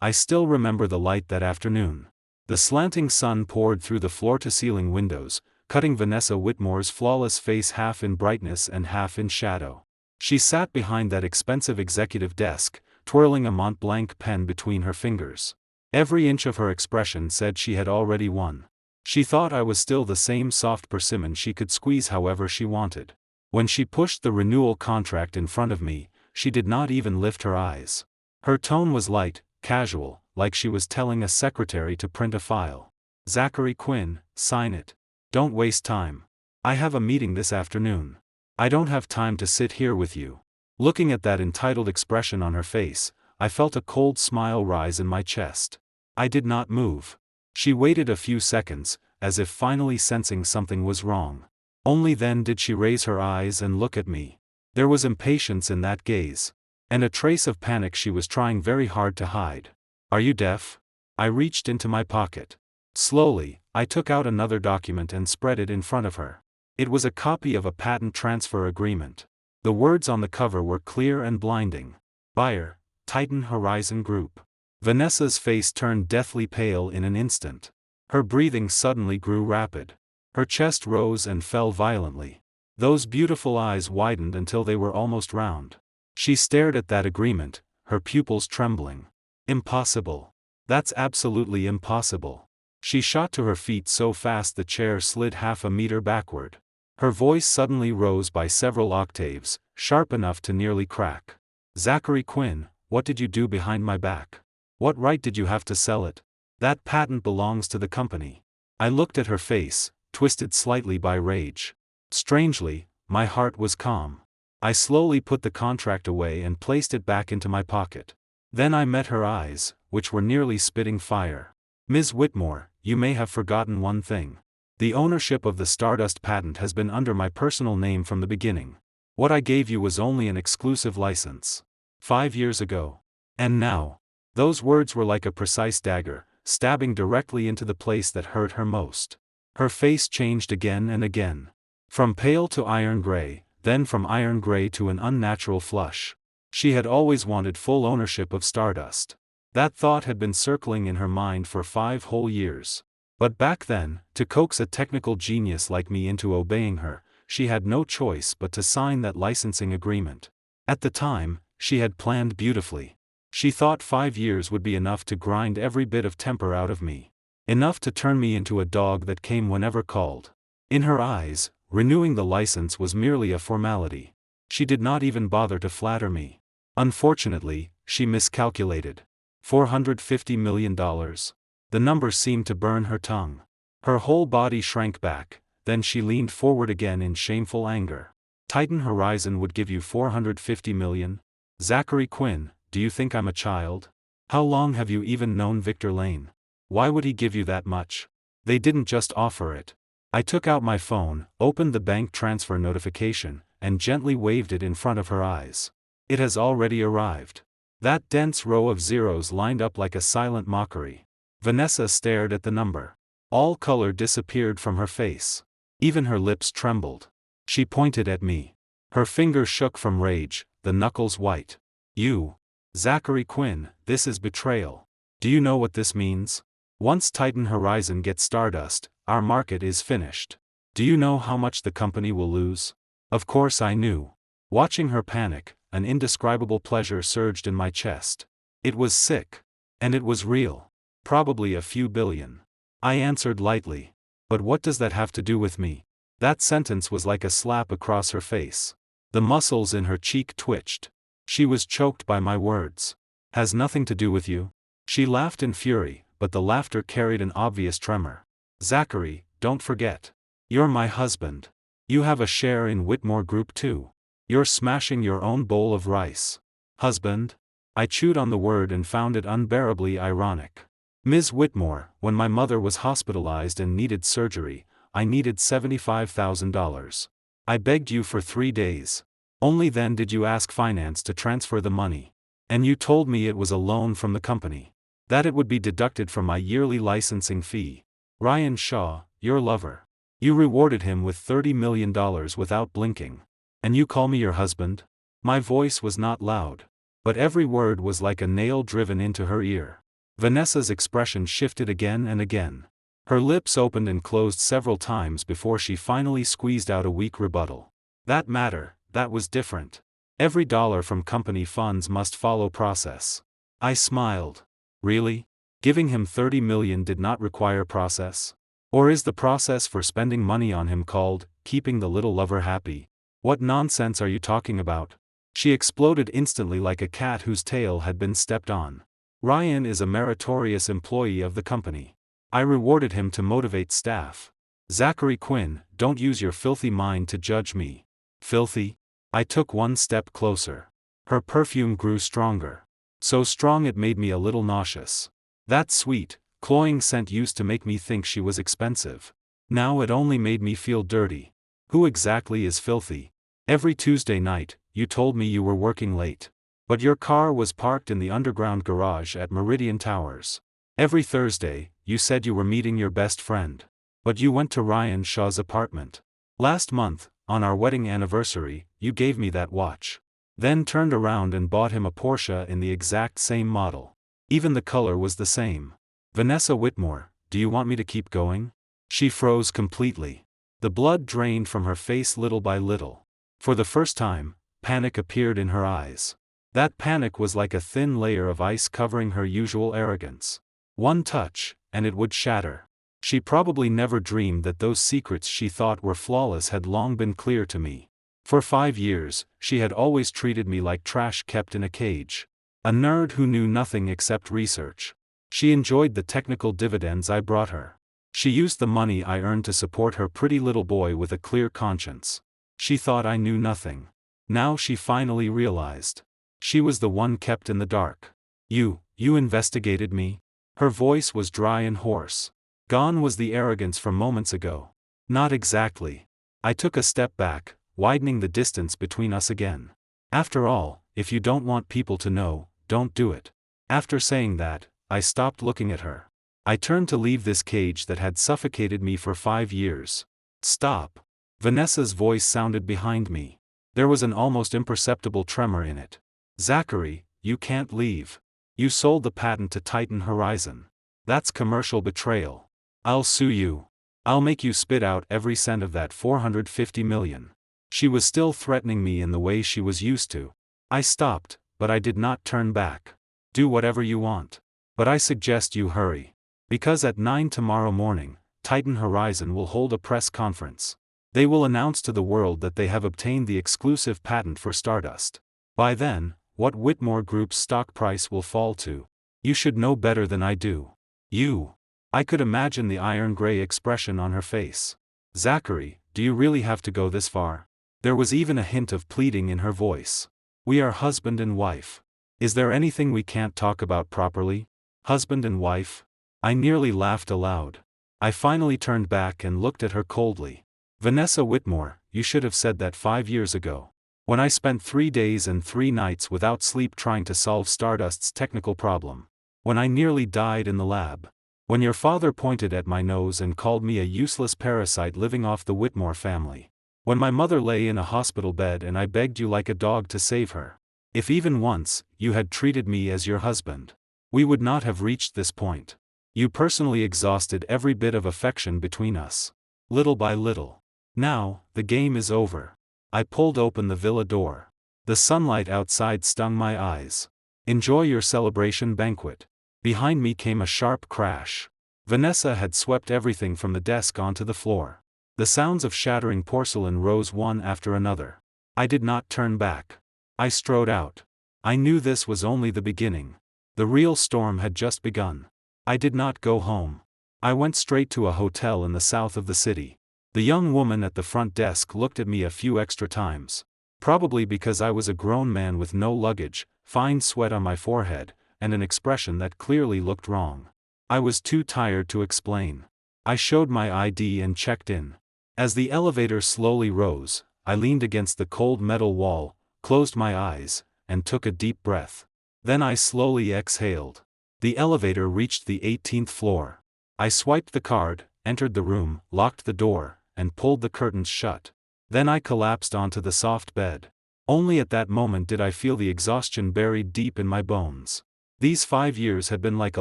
I still remember the light that afternoon. The slanting sun poured through the floor-to-ceiling windows, cutting Vanessa Whitmore's flawless face half in brightness and half in shadow. She sat behind that expensive executive desk, twirling a Mont Blanc pen between her fingers. Every inch of her expression said she had already won. She thought I was still the same soft persimmon she could squeeze however she wanted. When she pushed the renewal contract in front of me, she did not even lift her eyes. Her tone was light, casual, like she was telling a secretary to print a file. "Zachary Quinn, sign it. Don't waste time. I have a meeting this afternoon. I don't have time to sit here with you." Looking at that entitled expression on her face, I felt a cold smile rise in my chest. I did not move. She waited a few seconds, as if finally sensing something was wrong. Only then did she raise her eyes and look at me. There was impatience in that gaze, and a trace of panic she was trying very hard to hide. "Are you deaf?" I reached into my pocket. Slowly, I took out another document and spread it in front of her. It was a copy of a patent transfer agreement. The words on the cover were clear and blinding. Buyer, Titan Horizon Group. Vanessa's face turned deathly pale in an instant. Her breathing suddenly grew rapid. Her chest rose and fell violently. Those beautiful eyes widened until they were almost round. She stared at that agreement, her pupils trembling. "Impossible. That's absolutely impossible." She shot to her feet so fast the chair slid half a meter backward. Her voice suddenly rose by several octaves, sharp enough to nearly crack. "Zachary Quinn, what did you do behind my back? What right did you have to sell it? That patent belongs to the company." I looked at her face, twisted slightly by rage. Strangely, my heart was calm. I slowly put the contract away and placed it back into my pocket. Then I met her eyes, which were nearly spitting fire. "Ms. Whitmore, you may have forgotten one thing. The ownership of the Stardust patent has been under my personal name from the beginning. What I gave you was only an exclusive license. 5 years ago. And now." Those words were like a precise dagger, stabbing directly into the place that hurt her most. Her face changed again and again. From pale to iron gray, then from iron gray to an unnatural flush. She had always wanted full ownership of Stardust. That thought had been circling in her mind for 5 whole years. But back then, to coax a technical genius like me into obeying her, she had no choice but to sign that licensing agreement. At the time, she had planned beautifully. She thought 5 years would be enough to grind every bit of temper out of me. Enough to turn me into a dog that came whenever called. In her eyes, renewing the license was merely a formality. She did not even bother to flatter me. Unfortunately, she miscalculated. $450 million. The number seemed to burn her tongue. Her whole body shrank back, then she leaned forward again in shameful anger. "Titan Horizon would give you $450 million? Zachary Quinn, do you think I'm a child? How long have you even known Victor Lane? Why would he give you that much? They didn't just offer it." I took out my phone, opened the bank transfer notification, and gently waved it in front of her eyes. "It has already arrived." That dense row of zeros lined up like a silent mockery. Vanessa stared at the number. All color disappeared from her face. Even her lips trembled. She pointed at me. Her fingers shook from rage, the knuckles white. "You. Zachary Quinn, this is betrayal. Do you know what this means? Once Titan Horizon gets Stardust, our market is finished. Do you know how much the company will lose?" Of course I knew. Watching her panic, an indescribable pleasure surged in my chest. It was sick. And it was real. Probably a few billion. I answered lightly. "But what does that have to do with me?" That sentence was like a slap across her face. The muscles in her cheek twitched. She was choked by my words. "Has nothing to do with you?" She laughed in fury, but the laughter carried an obvious tremor. "Zachary, don't forget. You're my husband. You have a share in Whitmore Group too. You're smashing your own bowl of rice." "Husband?" I chewed on the word and found it unbearably ironic. "Ms. Whitmore, when my mother was hospitalized and needed surgery, I needed $75,000. I begged you for 3 days. Only then did you ask finance to transfer the money. And you told me it was a loan from the company. That it would be deducted from my yearly licensing fee. Ryan Shaw, your lover. You rewarded him with $30 million without blinking. And you call me your husband?" My voice was not loud. But every word was like a nail driven into her ear. Vanessa's expression shifted again and again. Her lips opened and closed several times before she finally squeezed out a weak rebuttal. That was different. Every dollar from company funds must follow process. I smiled. Really? Giving him 30 million did not require process? Or is the process for spending money on him called keeping the little lover happy? What nonsense are you talking about? She exploded instantly like a cat whose tail had been stepped on. Ryan is a meritorious employee of the company. I rewarded him to motivate staff. Zachary Quinn, don't use your filthy mind to judge me. Filthy? I took one step closer. Her perfume grew stronger. So strong it made me a little nauseous. That sweet, cloying scent used to make me think she was expensive. Now it only made me feel dirty. Who exactly is filthy? Every Tuesday night, you told me you were working late. But your car was parked in the underground garage at Meridian Towers. Every Thursday, you said you were meeting your best friend. But you went to Ryan Shaw's apartment. Last month, on our wedding anniversary, you gave me that watch. Then turned around and bought him a Porsche in the exact same model. Even the color was the same. Vanessa Whitmore, do you want me to keep going? She froze completely. The blood drained from her face little by little. For the first time, panic appeared in her eyes. That panic was like a thin layer of ice covering her usual arrogance. One touch, and it would shatter. She probably never dreamed that those secrets she thought were flawless had long been clear to me. For 5 years, she had always treated me like trash kept in a cage. A nerd who knew nothing except research. She enjoyed the technical dividends I brought her. She used the money I earned to support her pretty little boy with a clear conscience. She thought I knew nothing. Now she finally realized. She was the one kept in the dark. You investigated me? Her voice was dry and hoarse. Gone was the arrogance from moments ago. Not exactly. I took a step back, widening the distance between us again. After all, if you don't want people to know, don't do it. After saying that, I stopped looking at her. I turned to leave this cage that had suffocated me for 5 years. Stop. Vanessa's voice sounded behind me. There was an almost imperceptible tremor in it. Zachary, you can't leave. You sold the patent to Titan Horizon. That's commercial betrayal. I'll sue you. I'll make you spit out every cent of that 450 million. She was still threatening me in the way she was used to. I stopped, but I did not turn back. Do whatever you want. But I suggest you hurry. Because at 9 tomorrow morning, Titan Horizon will hold a press conference. They will announce to the world that they have obtained the exclusive patent for Stardust. By then, what Whitmore Group's stock price will fall to. You should know better than I do. You. I could imagine the iron-gray expression on her face. Zachary, do you really have to go this far? There was even a hint of pleading in her voice. We are husband and wife. Is there anything we can't talk about properly? Husband and wife? I nearly laughed aloud. I finally turned back and looked at her coldly. Vanessa Whitmore, you should have said that 5 years ago. When I spent 3 days and 3 nights without sleep trying to solve Stardust's technical problem. When I nearly died in the lab. When your father pointed at my nose and called me a useless parasite living off the Whitmore family. When my mother lay in a hospital bed and I begged you like a dog to save her. If even once, you had treated me as your husband. We would not have reached this point. You personally exhausted every bit of affection between us. Little by little. Now, the game is over. I pulled open the villa door. The sunlight outside stung my eyes. Enjoy your celebration banquet. Behind me came a sharp crash. Vanessa had swept everything from the desk onto the floor. The sounds of shattering porcelain rose one after another. I did not turn back. I strode out. I knew this was only the beginning. The real storm had just begun. I did not go home. I went straight to a hotel in the south of the city. The young woman at the front desk looked at me a few extra times. Probably because I was a grown man with no luggage, fine sweat on my forehead, and an expression that clearly looked wrong. I was too tired to explain. I showed my ID and checked in. As the elevator slowly rose, I leaned against the cold metal wall, closed my eyes, and took a deep breath. Then I slowly exhaled. The elevator reached the 18th floor. I swiped the card, entered the room, locked the door, and pulled the curtains shut. Then I collapsed onto the soft bed. Only at that moment did I feel the exhaustion buried deep in my bones. These 5 years had been like a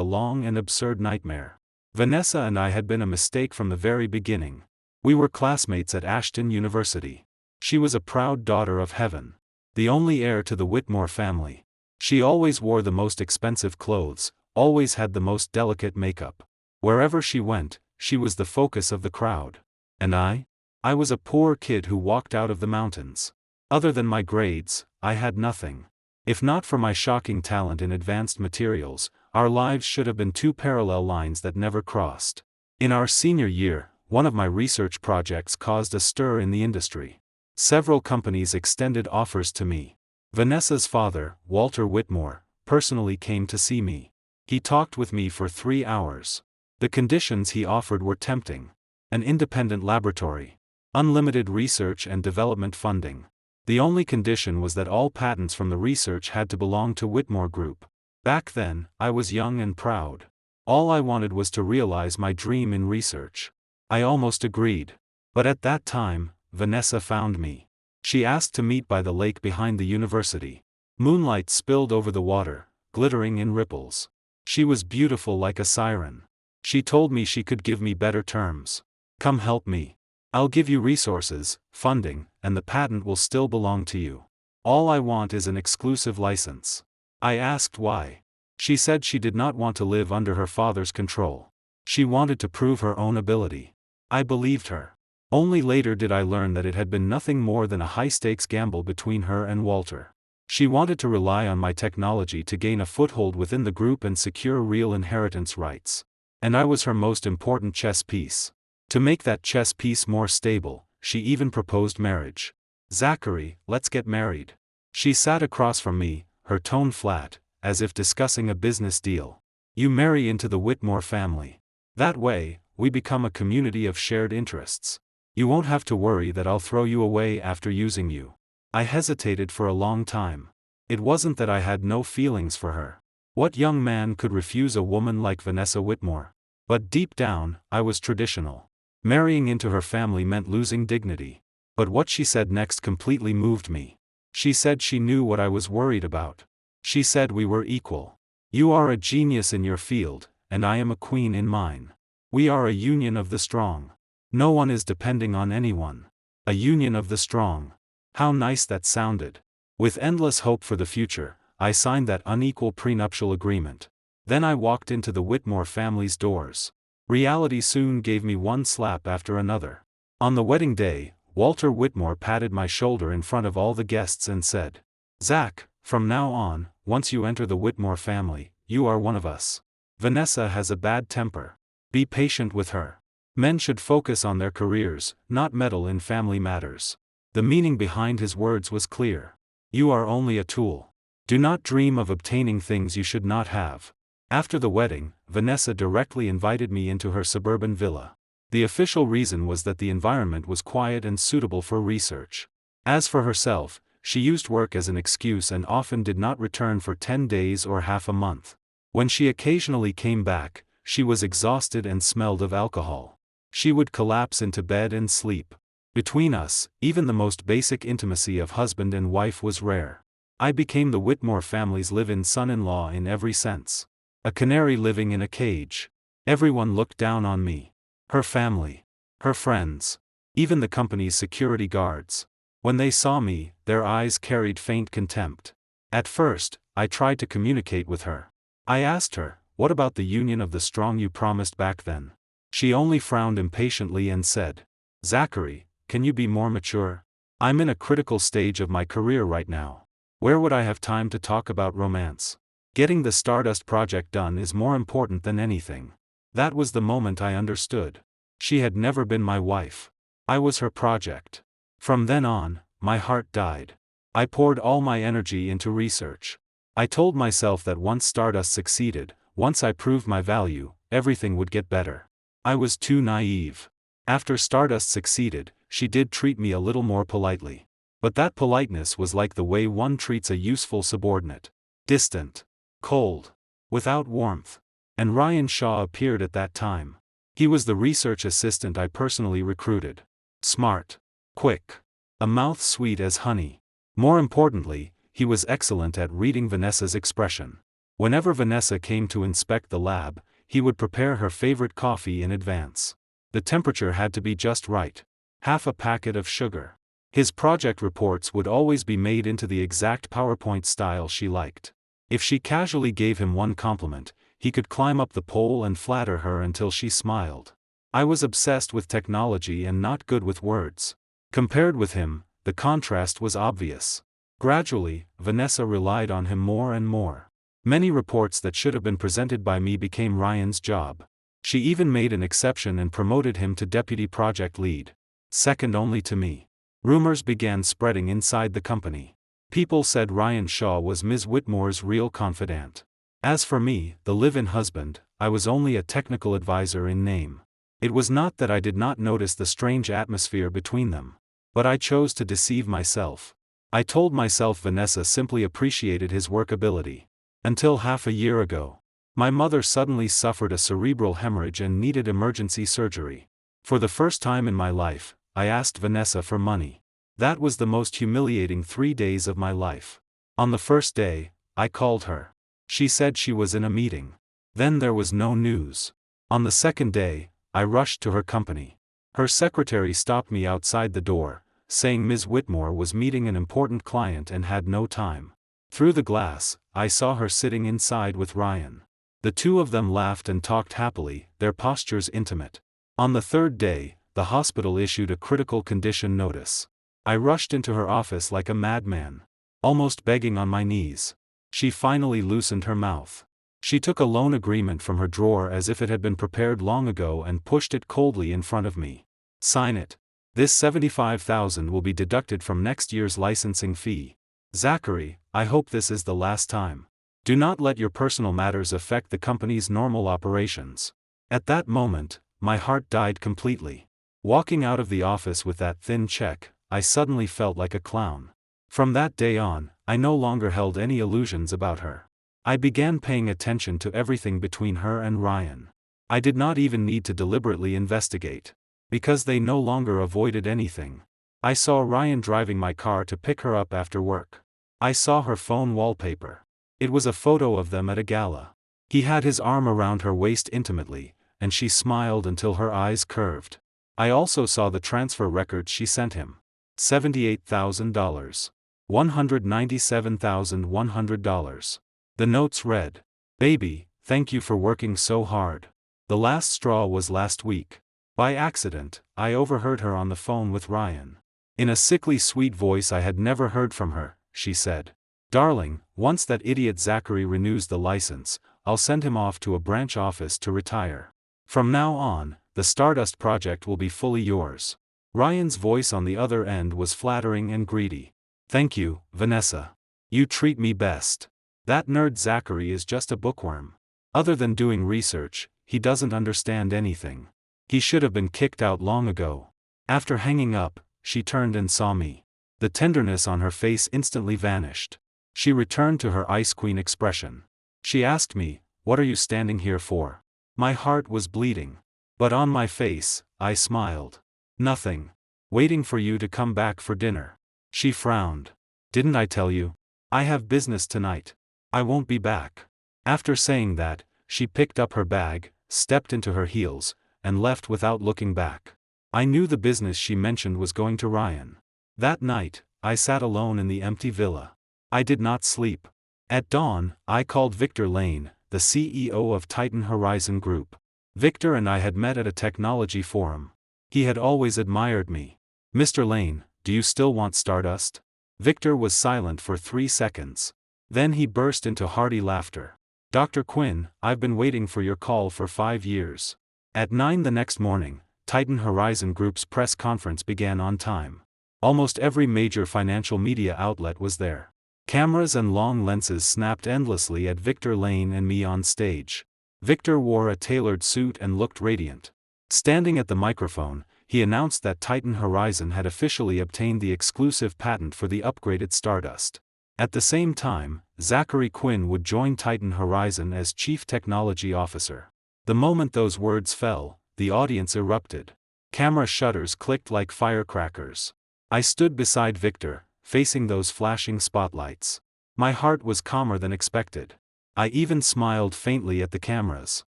long and absurd nightmare. Vanessa and I had been a mistake from the very beginning. We were classmates at Ashton University. She was a proud daughter of heaven, the only heir to the Whitmore family. She always wore the most expensive clothes, always had the most delicate makeup. Wherever she went, she was the focus of the crowd. And I was a poor kid who walked out of the mountains. Other than my grades, I had nothing. If not for my shocking talent in advanced materials, our lives should have been two parallel lines that never crossed. In our senior year, one of my research projects caused a stir in the industry. Several companies extended offers to me. Vanessa's father, Walter Whitmore, personally came to see me. He talked with me for 3 hours. The conditions he offered were tempting. An independent laboratory, unlimited research and development funding. The only condition was that all patents from the research had to belong to Whitmore Group. Back then, I was young and proud. All I wanted was to realize my dream in research. I almost agreed. But at that time, Vanessa found me. She asked to meet by the lake behind the university. Moonlight spilled over the water, glittering in ripples. She was beautiful like a siren. She told me she could give me better terms. Come help me. I'll give you resources, funding, and the patent will still belong to you. All I want is an exclusive license. I asked why. She said she did not want to live under her father's control. She wanted to prove her own ability. I believed her. Only later did I learn that it had been nothing more than a high-stakes gamble between her and Walter. She wanted to rely on my technology to gain a foothold within the group and secure real inheritance rights. And I was her most important chess piece. To make that chess piece more stable, she even proposed marriage. Zachary, let's get married. She sat across from me, her tone flat, as if discussing a business deal. You marry into the Whitmore family. That way, we become a community of shared interests. You won't have to worry that I'll throw you away after using you. I hesitated for a long time. It wasn't that I had no feelings for her. What young man could refuse a woman like Vanessa Whitmore? But deep down, I was traditional. Marrying into her family meant losing dignity. But what she said next completely moved me. She said she knew what I was worried about. She said we were equal. You are a genius in your field, and I am a queen in mine. We are a union of the strong. No one is depending on anyone. A union of the strong. How nice that sounded. With endless hope for the future, I signed that unequal prenuptial agreement. Then I walked into the Whitmore family's doors. Reality soon gave me one slap after another. On the wedding day, Walter Whitmore patted my shoulder in front of all the guests and said, "Zach, from now on, once you enter the Whitmore family, you are one of us. Vanessa has a bad temper. Be patient with her. Men should focus on their careers, not meddle in family matters." The meaning behind his words was clear. You are only a tool. Do not dream of obtaining things you should not have. After the wedding, Vanessa directly invited me into her suburban villa. The official reason was that the environment was quiet and suitable for research. As for herself, she used work as an excuse and often did not return for 10 days or half a month. When she occasionally came back, she was exhausted and smelled of alcohol. She would collapse into bed and sleep. Between us, even the most basic intimacy of husband and wife was rare. I became the Whitmore family's live-in son-in-law in every sense. A canary living in a cage. Everyone looked down on me. Her family. Her friends. Even the company's security guards. When they saw me, their eyes carried faint contempt. At first, I tried to communicate with her. I asked her, "What about the union of the strong you promised back then?" She only frowned impatiently and said, "Zachary, can you be more mature? I'm in a critical stage of my career right now. Where would I have time to talk about romance? Getting the Stardust project done is more important than anything." That was the moment I understood. She had never been my wife. I was her project. From then on, my heart died. I poured all my energy into research. I told myself that once Stardust succeeded, once I proved my value, everything would get better. I was too naive. After Stardust succeeded, she did treat me a little more politely. But that politeness was like the way one treats a useful subordinate. Distant. Cold. Without warmth. And Ryan Shaw appeared at that time. He was the research assistant I personally recruited. Smart. Quick. A mouth sweet as honey. More importantly, he was excellent at reading Vanessa's expression. Whenever Vanessa came to inspect the lab, he would prepare her favorite coffee in advance. The temperature had to be just right. Half a packet of sugar. His project reports would always be made into the exact PowerPoint style she liked. If she casually gave him one compliment, he could climb up the pole and flatter her until she smiled. I was obsessed with technology and not good with words. Compared with him, the contrast was obvious. Gradually, Vanessa relied on him more and more. Many reports that should have been presented by me became Ryan's job. She even made an exception and promoted him to deputy project lead, second only to me. Rumors began spreading inside the company. People said Ryan Shaw was Ms. Whitmore's real confidant. As for me, the live-in husband, I was only a technical advisor in name. It was not that I did not notice the strange atmosphere between them. But I chose to deceive myself. I told myself Vanessa simply appreciated his work ability. Until half a year ago. My mother suddenly suffered a cerebral hemorrhage and needed emergency surgery. For the first time in my life, I asked Vanessa for money. That was the most humiliating 3 days of my life. On the first day, I called her. She said she was in a meeting. Then there was no news. On the second day, I rushed to her company. Her secretary stopped me outside the door, saying Ms. Whitmore was meeting an important client and had no time. Through the glass, I saw her sitting inside with Ryan. The two of them laughed and talked happily, their postures intimate. On the third day, the hospital issued a critical condition notice. I rushed into her office like a madman, almost begging on my knees. She finally loosened her mouth. She took a loan agreement from her drawer as if it had been prepared long ago and pushed it coldly in front of me. Sign it. This $75,000 will be deducted from next year's licensing fee. Zachary, I hope this is the last time. Do not let your personal matters affect the company's normal operations. At that moment, my heart died completely. Walking out of the office with that thin check, I suddenly felt like a clown. From that day on, I no longer held any illusions about her. I began paying attention to everything between her and Ryan. I did not even need to deliberately investigate. Because they no longer avoided anything. I saw Ryan driving my car to pick her up after work. I saw her phone wallpaper. It was a photo of them at a gala. He had his arm around her waist intimately, and she smiled until her eyes curved. I also saw the transfer records she sent him. $78,000. $197,100. The notes read, "Baby, thank you for working so hard. The last straw was last week." By accident, I overheard her on the phone with Ryan. In a sickly sweet voice I had never heard from her, she said, "Darling, once that idiot Zachary renews the license, I'll send him off to a branch office to retire. From now on, the Stardust project will be fully yours." Ryan's voice on the other end was flattering and greedy. "Thank you, Vanessa. You treat me best. That nerd Zachary is just a bookworm. Other than doing research, he doesn't understand anything. He should have been kicked out long ago." After hanging up, she turned and saw me. The tenderness on her face instantly vanished. She returned to her Ice Queen expression. She asked me, "What are you standing here for?" My heart was bleeding. But on my face, I smiled. "Nothing. Waiting for you to come back for dinner." She frowned. "Didn't I tell you? I have business tonight. I won't be back." After saying that, she picked up her bag, stepped into her heels, and left without looking back. I knew the business she mentioned was going to Ryan. That night, I sat alone in the empty villa. I did not sleep. At dawn, I called Victor Lane, the CEO of Titan Horizon Group. Victor and I had met at a technology forum. He had always admired me. "Mr. Lane, do you still want Stardust?" Victor was silent for 3 seconds. Then he burst into hearty laughter. "Dr. Quinn, I've been waiting for your call for 5 years." At 9 the next morning, Titan Horizon Group's press conference began on time. Almost every major financial media outlet was there. Cameras and long lenses snapped endlessly at Victor Lane and me on stage. Victor wore a tailored suit and looked radiant. Standing at the microphone, he announced that Titan Horizon had officially obtained the exclusive patent for the upgraded Stardust. At the same time, Zachary Quinn would join Titan Horizon as Chief Technology Officer. The moment those words fell, the audience erupted. Camera shutters clicked like firecrackers. I stood beside Victor, facing those flashing spotlights. My heart was calmer than expected. I even smiled faintly at the cameras.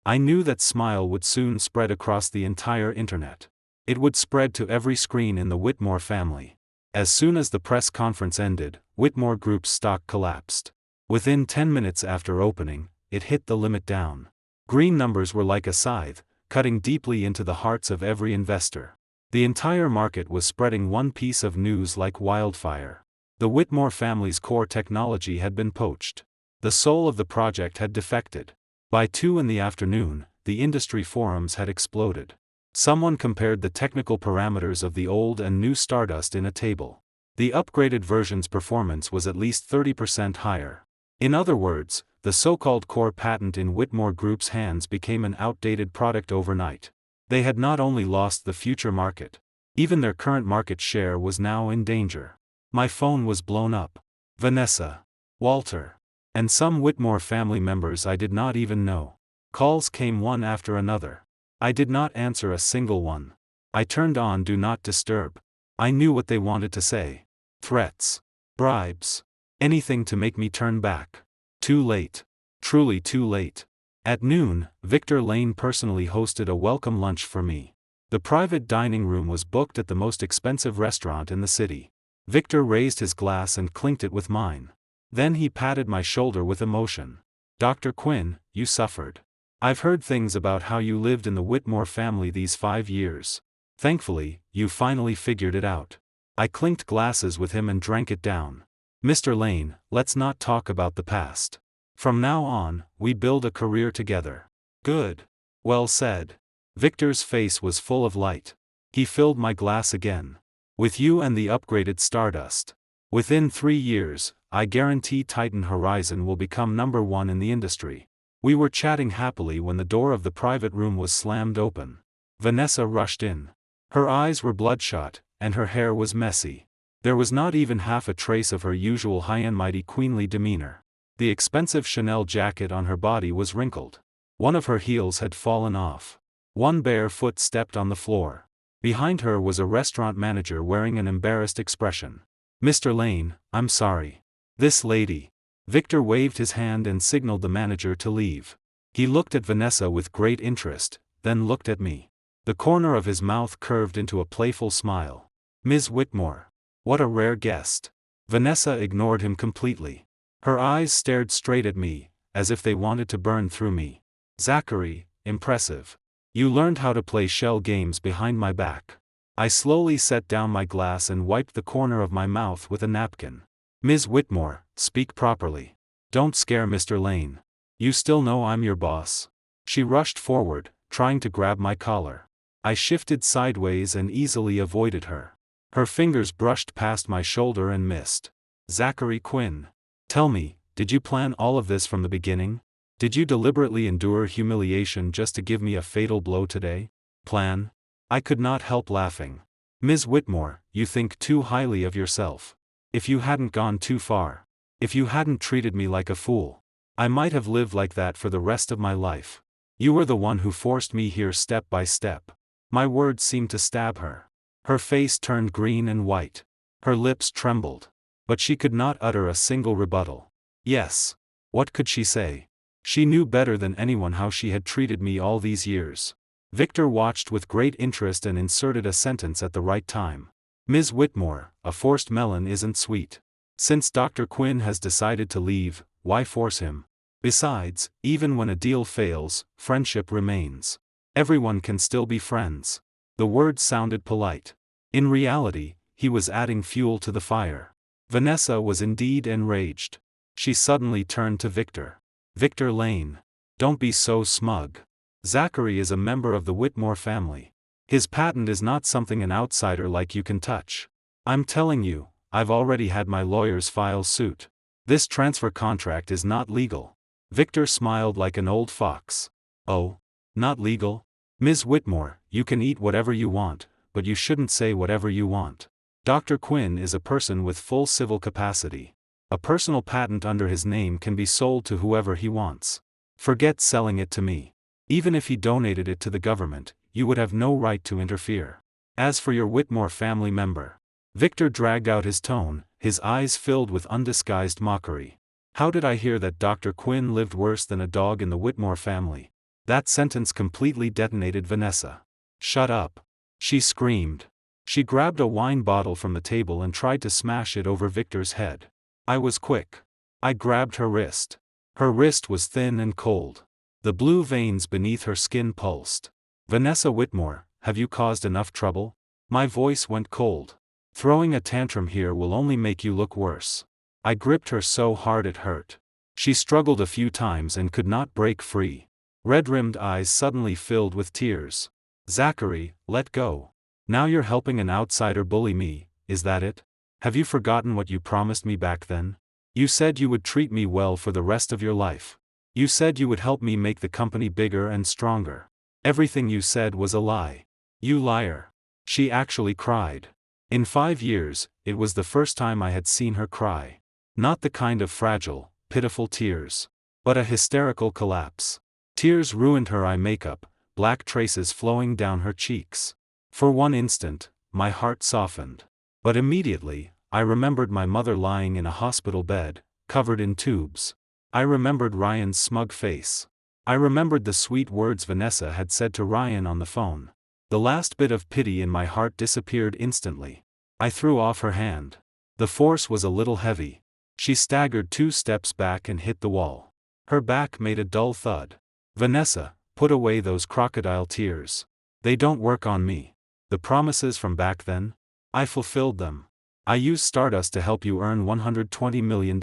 I knew that smile would soon spread across the entire internet. It would spread to every screen in the Whitmore family. As soon as the press conference ended, Whitmore Group's stock collapsed. Within 10 minutes after opening, it hit the limit down. Green numbers were like a scythe, cutting deeply into the hearts of every investor. The entire market was spreading one piece of news like wildfire. The Whitmore family's core technology had been poached. The soul of the project had defected. By 2 in the afternoon, the industry forums had exploded. Someone compared the technical parameters of the old and new Stardust in a table. The upgraded version's performance was at least 30% higher. In other words, the so-called core patent in Whitmore Group's hands became an outdated product overnight. They had not only lost the future market, even their current market share was now in danger. My phone was blown up. Vanessa, Walter, and some Whitmore family members I did not even know. Calls came one after another. I did not answer a single one. I turned on Do Not Disturb. I knew what they wanted to say. Threats. Bribes. Anything to make me turn back. Too late. Truly too late. At noon, Victor Lane personally hosted a welcome lunch for me. The private dining room was booked at the most expensive restaurant in the city. Victor raised his glass and clinked it with mine. Then he patted my shoulder with emotion. Dr. Quinn, you suffered. I've heard things about how you lived in the Whitmore family these 5 years. Thankfully, you finally figured it out. I clinked glasses with him and drank it down. Mr. Lane, let's not talk about the past. From now on, we build a career together. Good. Well said. Victor's face was full of light. He filled my glass again. With you and the upgraded Stardust. Within 3 years, I guarantee Titan Horizon will become #1 in the industry. We were chatting happily when the door of the private room was slammed open. Vanessa rushed in. Her eyes were bloodshot, and her hair was messy. There was not even half a trace of her usual high-end mighty queenly demeanor. The expensive Chanel jacket on her body was wrinkled. One of her heels had fallen off. One bare foot stepped on the floor. Behind her was a restaurant manager wearing an embarrassed expression. Mr. Lane, I'm sorry. This lady. Victor waved his hand and signaled the manager to leave. He looked at Vanessa with great interest, then looked at me. The corner of his mouth curved into a playful smile. Ms. Whitmore. What a rare guest. Vanessa ignored him completely. Her eyes stared straight at me, as if they wanted to burn through me. Zachary, impressive. You learned how to play shell games behind my back. I slowly set down my glass and wiped the corner of my mouth with a napkin. Ms. Whitmore, speak properly. Don't scare Mr. Lane. You still know I'm your boss. She rushed forward, trying to grab my collar. I shifted sideways and easily avoided her. Her fingers brushed past my shoulder and missed. Zachary Quinn. Tell me, did you plan all of this from the beginning? Did you deliberately endure humiliation just to give me a fatal blow today? Plan? I could not help laughing. Ms. Whitmore, you think too highly of yourself. If you hadn't gone too far. If you hadn't treated me like a fool. I might have lived like that for the rest of my life. You were the one who forced me here step by step. My words seemed to stab her. Her face turned green and white. Her lips trembled. But she could not utter a single rebuttal. Yes. What could she say? She knew better than anyone how she had treated me all these years. Victor watched with great interest and inserted a sentence at the right time. Ms. Whitmore, a forced melon isn't sweet. Since Dr. Quinn has decided to leave, why force him? Besides, even when a deal fails, friendship remains. Everyone can still be friends. The words sounded polite. In reality, he was adding fuel to the fire. Vanessa was indeed enraged. She suddenly turned to Victor. Victor Lane. Don't be so smug. Zachary is a member of the Whitmore family. His patent is not something an outsider like you can touch. I'm telling you, I've already had my lawyers file suit. This transfer contract is not legal. Victor smiled like an old fox. Oh? Not legal? Ms. Whitmore, you can eat whatever you want, but you shouldn't say whatever you want. Dr. Quinn is a person with full civil capacity. A personal patent under his name can be sold to whoever he wants. Forget selling it to me. Even if he donated it to the government, you would have no right to interfere. As for your Whitmore family member. Victor dragged out his tone, his eyes filled with undisguised mockery. How did I hear that Dr. Quinn lived worse than a dog in the Whitmore family? That sentence completely detonated Vanessa. Shut up. She screamed. She grabbed a wine bottle from the table and tried to smash it over Victor's head. I was quick. I grabbed her wrist. Her wrist was thin and cold. The blue veins beneath her skin pulsed. Vanessa Whitmore, have you caused enough trouble? My voice went cold. Throwing a tantrum here will only make you look worse. I gripped her so hard it hurt. She struggled a few times and could not break free. Red-rimmed eyes suddenly filled with tears. Zachary, let go. Now you're helping an outsider bully me, is that it? Have you forgotten what you promised me back then? You said you would treat me well for the rest of your life. You said you would help me make the company bigger and stronger. Everything you said was a lie. You liar. She actually cried. In 5 years, it was the first time I had seen her cry. Not the kind of fragile, pitiful tears, but a hysterical collapse. Tears ruined her eye makeup, black traces flowing down her cheeks. For one instant, my heart softened. But immediately, I remembered my mother lying in a hospital bed, covered in tubes. I remembered Ryan's smug face. I remembered the sweet words Vanessa had said to Ryan on the phone. The last bit of pity in my heart disappeared instantly. I threw off her hand. The force was a little heavy. She staggered 2 steps back and hit the wall. Her back made a dull thud. Vanessa, put away those crocodile tears. They don't work on me. The promises from back then? I fulfilled them. I used Stardust to help you earn $120 million.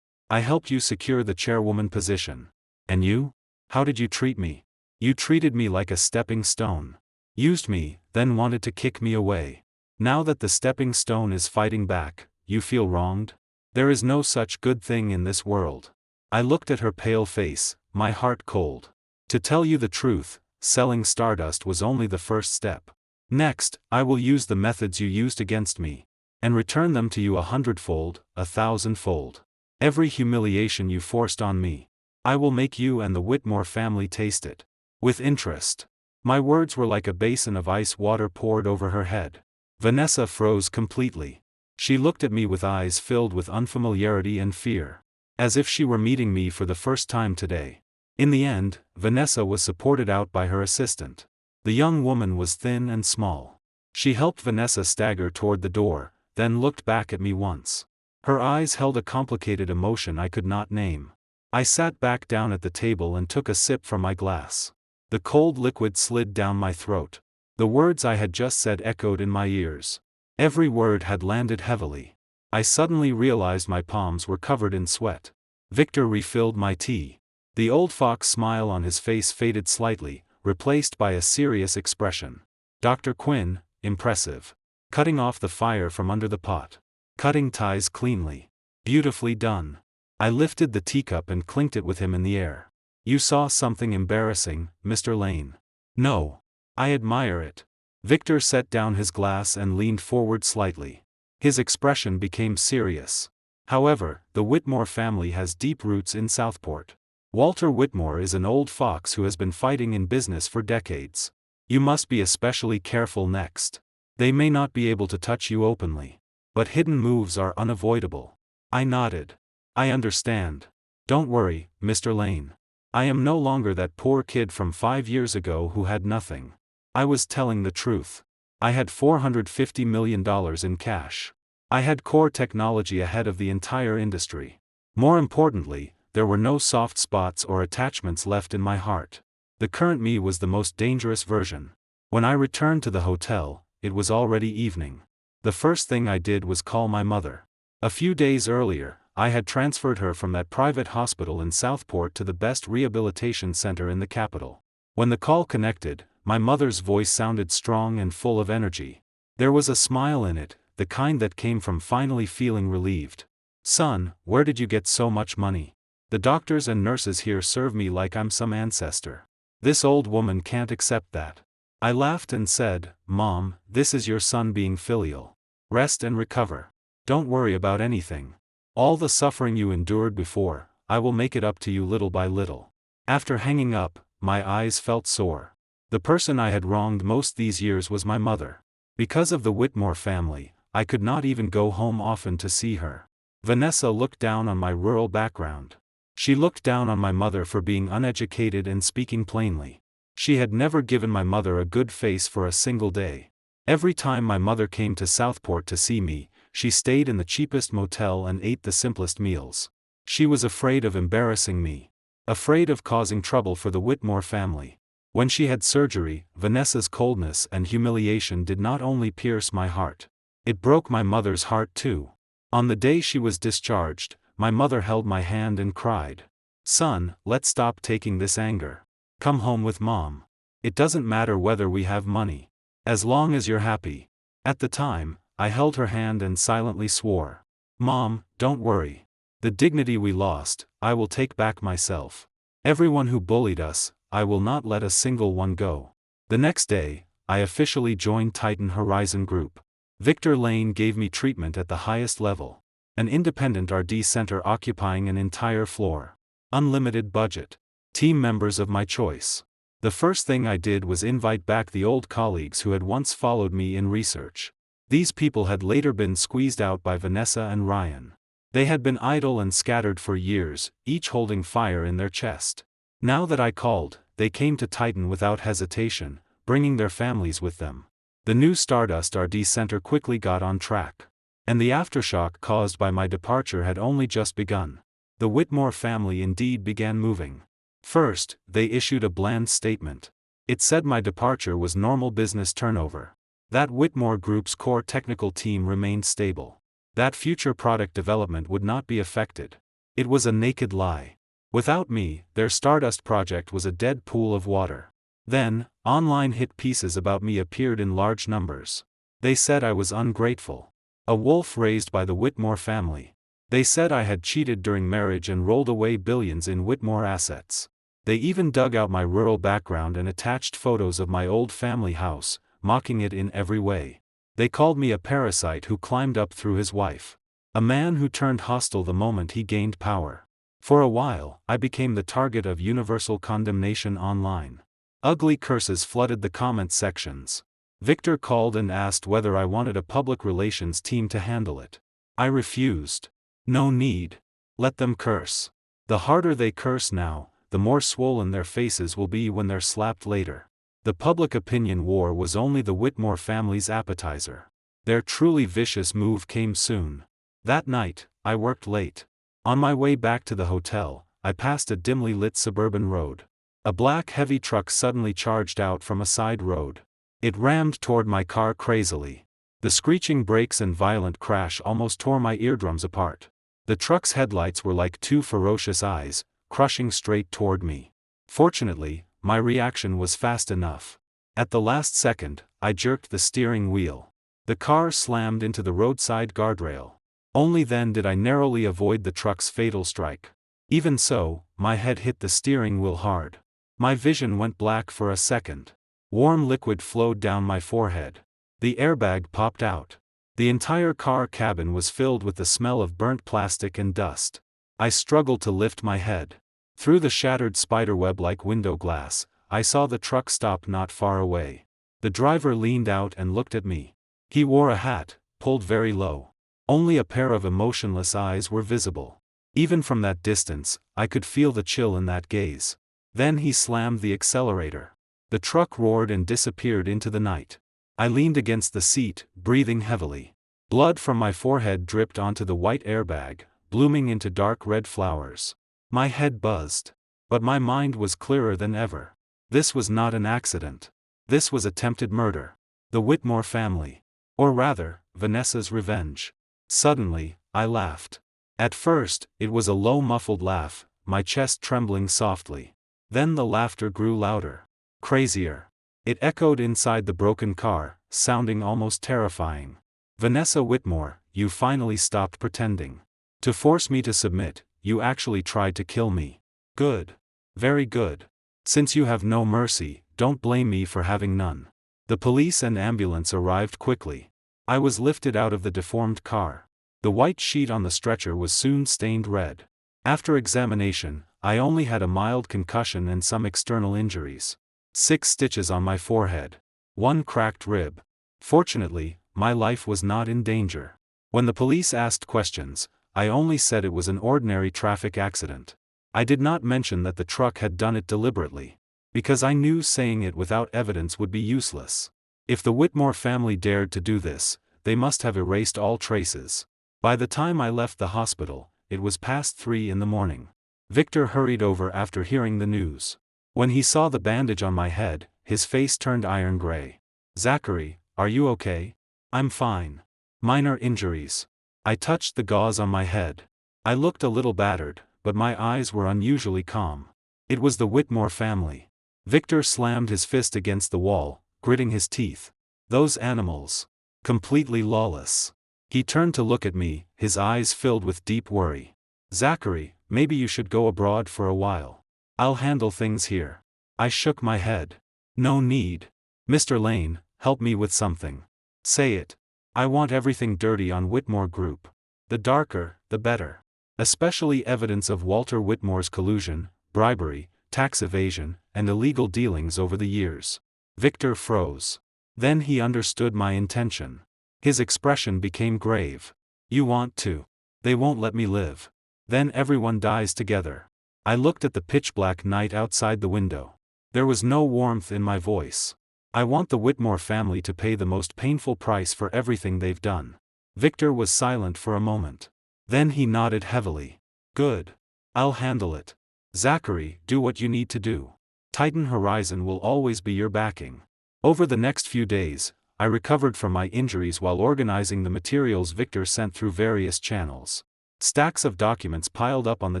I helped you secure the chairwoman position. And you? How did you treat me? You treated me like a stepping stone. Used me, then wanted to kick me away. Now that the stepping stone is fighting back, you feel wronged? There is no such good thing in this world. I looked at her pale face, my heart cold. To tell you the truth, selling Stardust was only the first step. Next, I will use the methods you used against me, and return them to you 100-fold, 1,000-fold. Every humiliation you forced on me, I will make you and the Whitmore family taste it. With interest. My words were like a basin of ice water poured over her head. Vanessa froze completely. She looked at me with eyes filled with unfamiliarity and fear. As if she were meeting me for the first time today. In the end, Vanessa was supported out by her assistant. The young woman was thin and small. She helped Vanessa stagger toward the door, then looked back at me once. Her eyes held a complicated emotion I could not name. I sat back down at the table and took a sip from my glass. The cold liquid slid down my throat. The words I had just said echoed in my ears. Every word had landed heavily. I suddenly realized my palms were covered in sweat. Victor refilled my tea. The old fox smile on his face faded slightly, replaced by a serious expression. Dr. Quinn, impressive. Cutting off the fire from under the pot. Cutting ties cleanly. Beautifully done. I lifted the teacup and clinked it with him in the air. You saw something embarrassing, Mr. Lane. No. I admire it. Victor set down his glass and leaned forward slightly. His expression became serious. However, the Whitmore family has deep roots in Southport. Walter Whitmore is an old fox who has been fighting in business for decades. You must be especially careful next. They may not be able to touch you openly. But hidden moves are unavoidable. I nodded. I understand. Don't worry, Mr. Lane. I am no longer that poor kid from 5 years ago who had nothing. I was telling the truth. I had $450 million in cash. I had core technology ahead of the entire industry. More importantly, there were no soft spots or attachments left in my heart. The current me was the most dangerous version. When I returned to the hotel, it was already evening. The first thing I did was call my mother. A few days earlier, I had transferred her from that private hospital in Southport to the best rehabilitation center in the capital. When the call connected, my mother's voice sounded strong and full of energy. There was a smile in it, the kind that came from finally feeling relieved. Son, where did you get so much money? The doctors and nurses here serve me like I'm some ancestor. This old woman can't accept that. I laughed and said, Mom, this is your son being filial. Rest and recover. Don't worry about anything. All the suffering you endured before, I will make it up to you little by little. After hanging up, my eyes felt sore. The person I had wronged most these years was my mother. Because of the Whitmore family, I could not even go home often to see her. Vanessa looked down on my rural background. She looked down on my mother for being uneducated and speaking plainly. She had never given my mother a good face for a single day. Every time my mother came to Southport to see me, she stayed in the cheapest motel and ate the simplest meals. She was afraid of embarrassing me. Afraid of causing trouble for the Whitmore family. When she had surgery, Vanessa's coldness and humiliation did not only pierce my heart. It broke my mother's heart too. On the day she was discharged, my mother held my hand and cried, "Son, let's stop taking this anger. Come home with Mom. It doesn't matter whether we have money. As long as you're happy." At the time, I held her hand and silently swore, "Mom, don't worry. The dignity we lost, I will take back myself. Everyone who bullied us, I will not let a single one go." The next day, I officially joined Titan Horizon Group. Victor Lane gave me treatment at the highest level. An independent RD center occupying an entire floor. Unlimited budget. Team members of my choice. The first thing I did was invite back the old colleagues who had once followed me in research. These people had later been squeezed out by Vanessa and Ryan. They had been idle and scattered for years, each holding fire in their chest. Now that I called, they came to Titan without hesitation, bringing their families with them. The new Stardust RD Center quickly got on track. And the aftershock caused by my departure had only just begun. The Whitmore family indeed began moving. First, they issued a bland statement. It said my departure was normal business turnover. That Whitmore Group's core technical team remained stable. That future product development would not be affected. It was a naked lie. Without me, their Stardust project was a dead pool of water. Then, online hit pieces about me appeared in large numbers. They said I was ungrateful. A wolf raised by the Whitmore family. They said I had cheated during marriage and rolled away billions in Whitmore assets. They even dug out my rural background and attached photos of my old family house, mocking it in every way. They called me a parasite who climbed up through his wife. A man who turned hostile the moment he gained power. For a while, I became the target of universal condemnation online. Ugly curses flooded the comment sections. Victor called and asked whether I wanted a public relations team to handle it. I refused. No need. Let them curse. The harder they curse now, the more swollen their faces will be when they're slapped later. The public opinion war was only the Whitmore family's appetizer. Their truly vicious move came soon. That night, I worked late. On my way back to the hotel, I passed a dimly lit suburban road. A black heavy truck suddenly charged out from a side road. It rammed toward my car crazily. The screeching brakes and violent crash almost tore my eardrums apart. The truck's headlights were like two ferocious eyes, crushing straight toward me. Fortunately, my reaction was fast enough. At the last second, I jerked the steering wheel. The car slammed into the roadside guardrail. Only then did I narrowly avoid the truck's fatal strike. Even so, my head hit the steering wheel hard. My vision went black for a second. Warm liquid flowed down my forehead. The airbag popped out. The entire car cabin was filled with the smell of burnt plastic and dust. I struggled to lift my head. Through the shattered spiderweb-like window glass, I saw the truck stop not far away. The driver leaned out and looked at me. He wore a hat, pulled very low. Only a pair of emotionless eyes were visible. Even from that distance, I could feel the chill in that gaze. Then he slammed the accelerator. The truck roared and disappeared into the night. I leaned against the seat, breathing heavily. Blood from my forehead dripped onto the white airbag, blooming into dark red flowers. My head buzzed. But my mind was clearer than ever. This was not an accident. This was attempted murder. The Whitmore family. Or rather, Vanessa's revenge. Suddenly, I laughed. At first, it was a low muffled laugh, my chest trembling softly. Then the laughter grew louder. Crazier. It echoed inside the broken car, sounding almost terrifying. Vanessa Whitmore, you finally stopped pretending. To force me to submit, you actually tried to kill me. Good. Very good. Since you have no mercy, don't blame me for having none. The police and ambulance arrived quickly. I was lifted out of the deformed car. The white sheet on the stretcher was soon stained red. After examination, I only had a mild concussion and some external injuries. 6 stitches on my forehead. 1 cracked rib. Fortunately, my life was not in danger. When the police asked questions, I only said it was an ordinary traffic accident. I did not mention that the truck had done it deliberately. Because I knew saying it without evidence would be useless. If the Whitmore family dared to do this, they must have erased all traces. By the time I left the hospital, it was past 3 in the morning. Victor hurried over after hearing the news. When he saw the bandage on my head, his face turned iron gray. "Zachary, are you okay?" "I'm fine. Minor injuries." I touched the gauze on my head. I looked a little battered, but my eyes were unusually calm. It was the Whitmore family. Victor slammed his fist against the wall, gritting his teeth. Those animals. Completely lawless. He turned to look at me, his eyes filled with deep worry. "Zachary, maybe you should go abroad for a while. I'll handle things here." I shook my head. "No need. Mr. Lane, help me with something." "Say it." "I want everything dirty on Whitmore Group. The darker, the better. Especially evidence of Walter Whitmore's collusion, bribery, tax evasion, and illegal dealings over the years." Victor froze. Then he understood my intention. His expression became grave. "You want to. They won't let me live. Then everyone dies together." I looked at the pitch-black night outside the window. There was no warmth in my voice. "I want the Whitmore family to pay the most painful price for everything they've done." Victor was silent for a moment. Then he nodded heavily. "Good. I'll handle it. Zachary, do what you need to do. Titan Horizon will always be your backing." Over the next few days, I recovered from my injuries while organizing the materials Victor sent through various channels. Stacks of documents piled up on the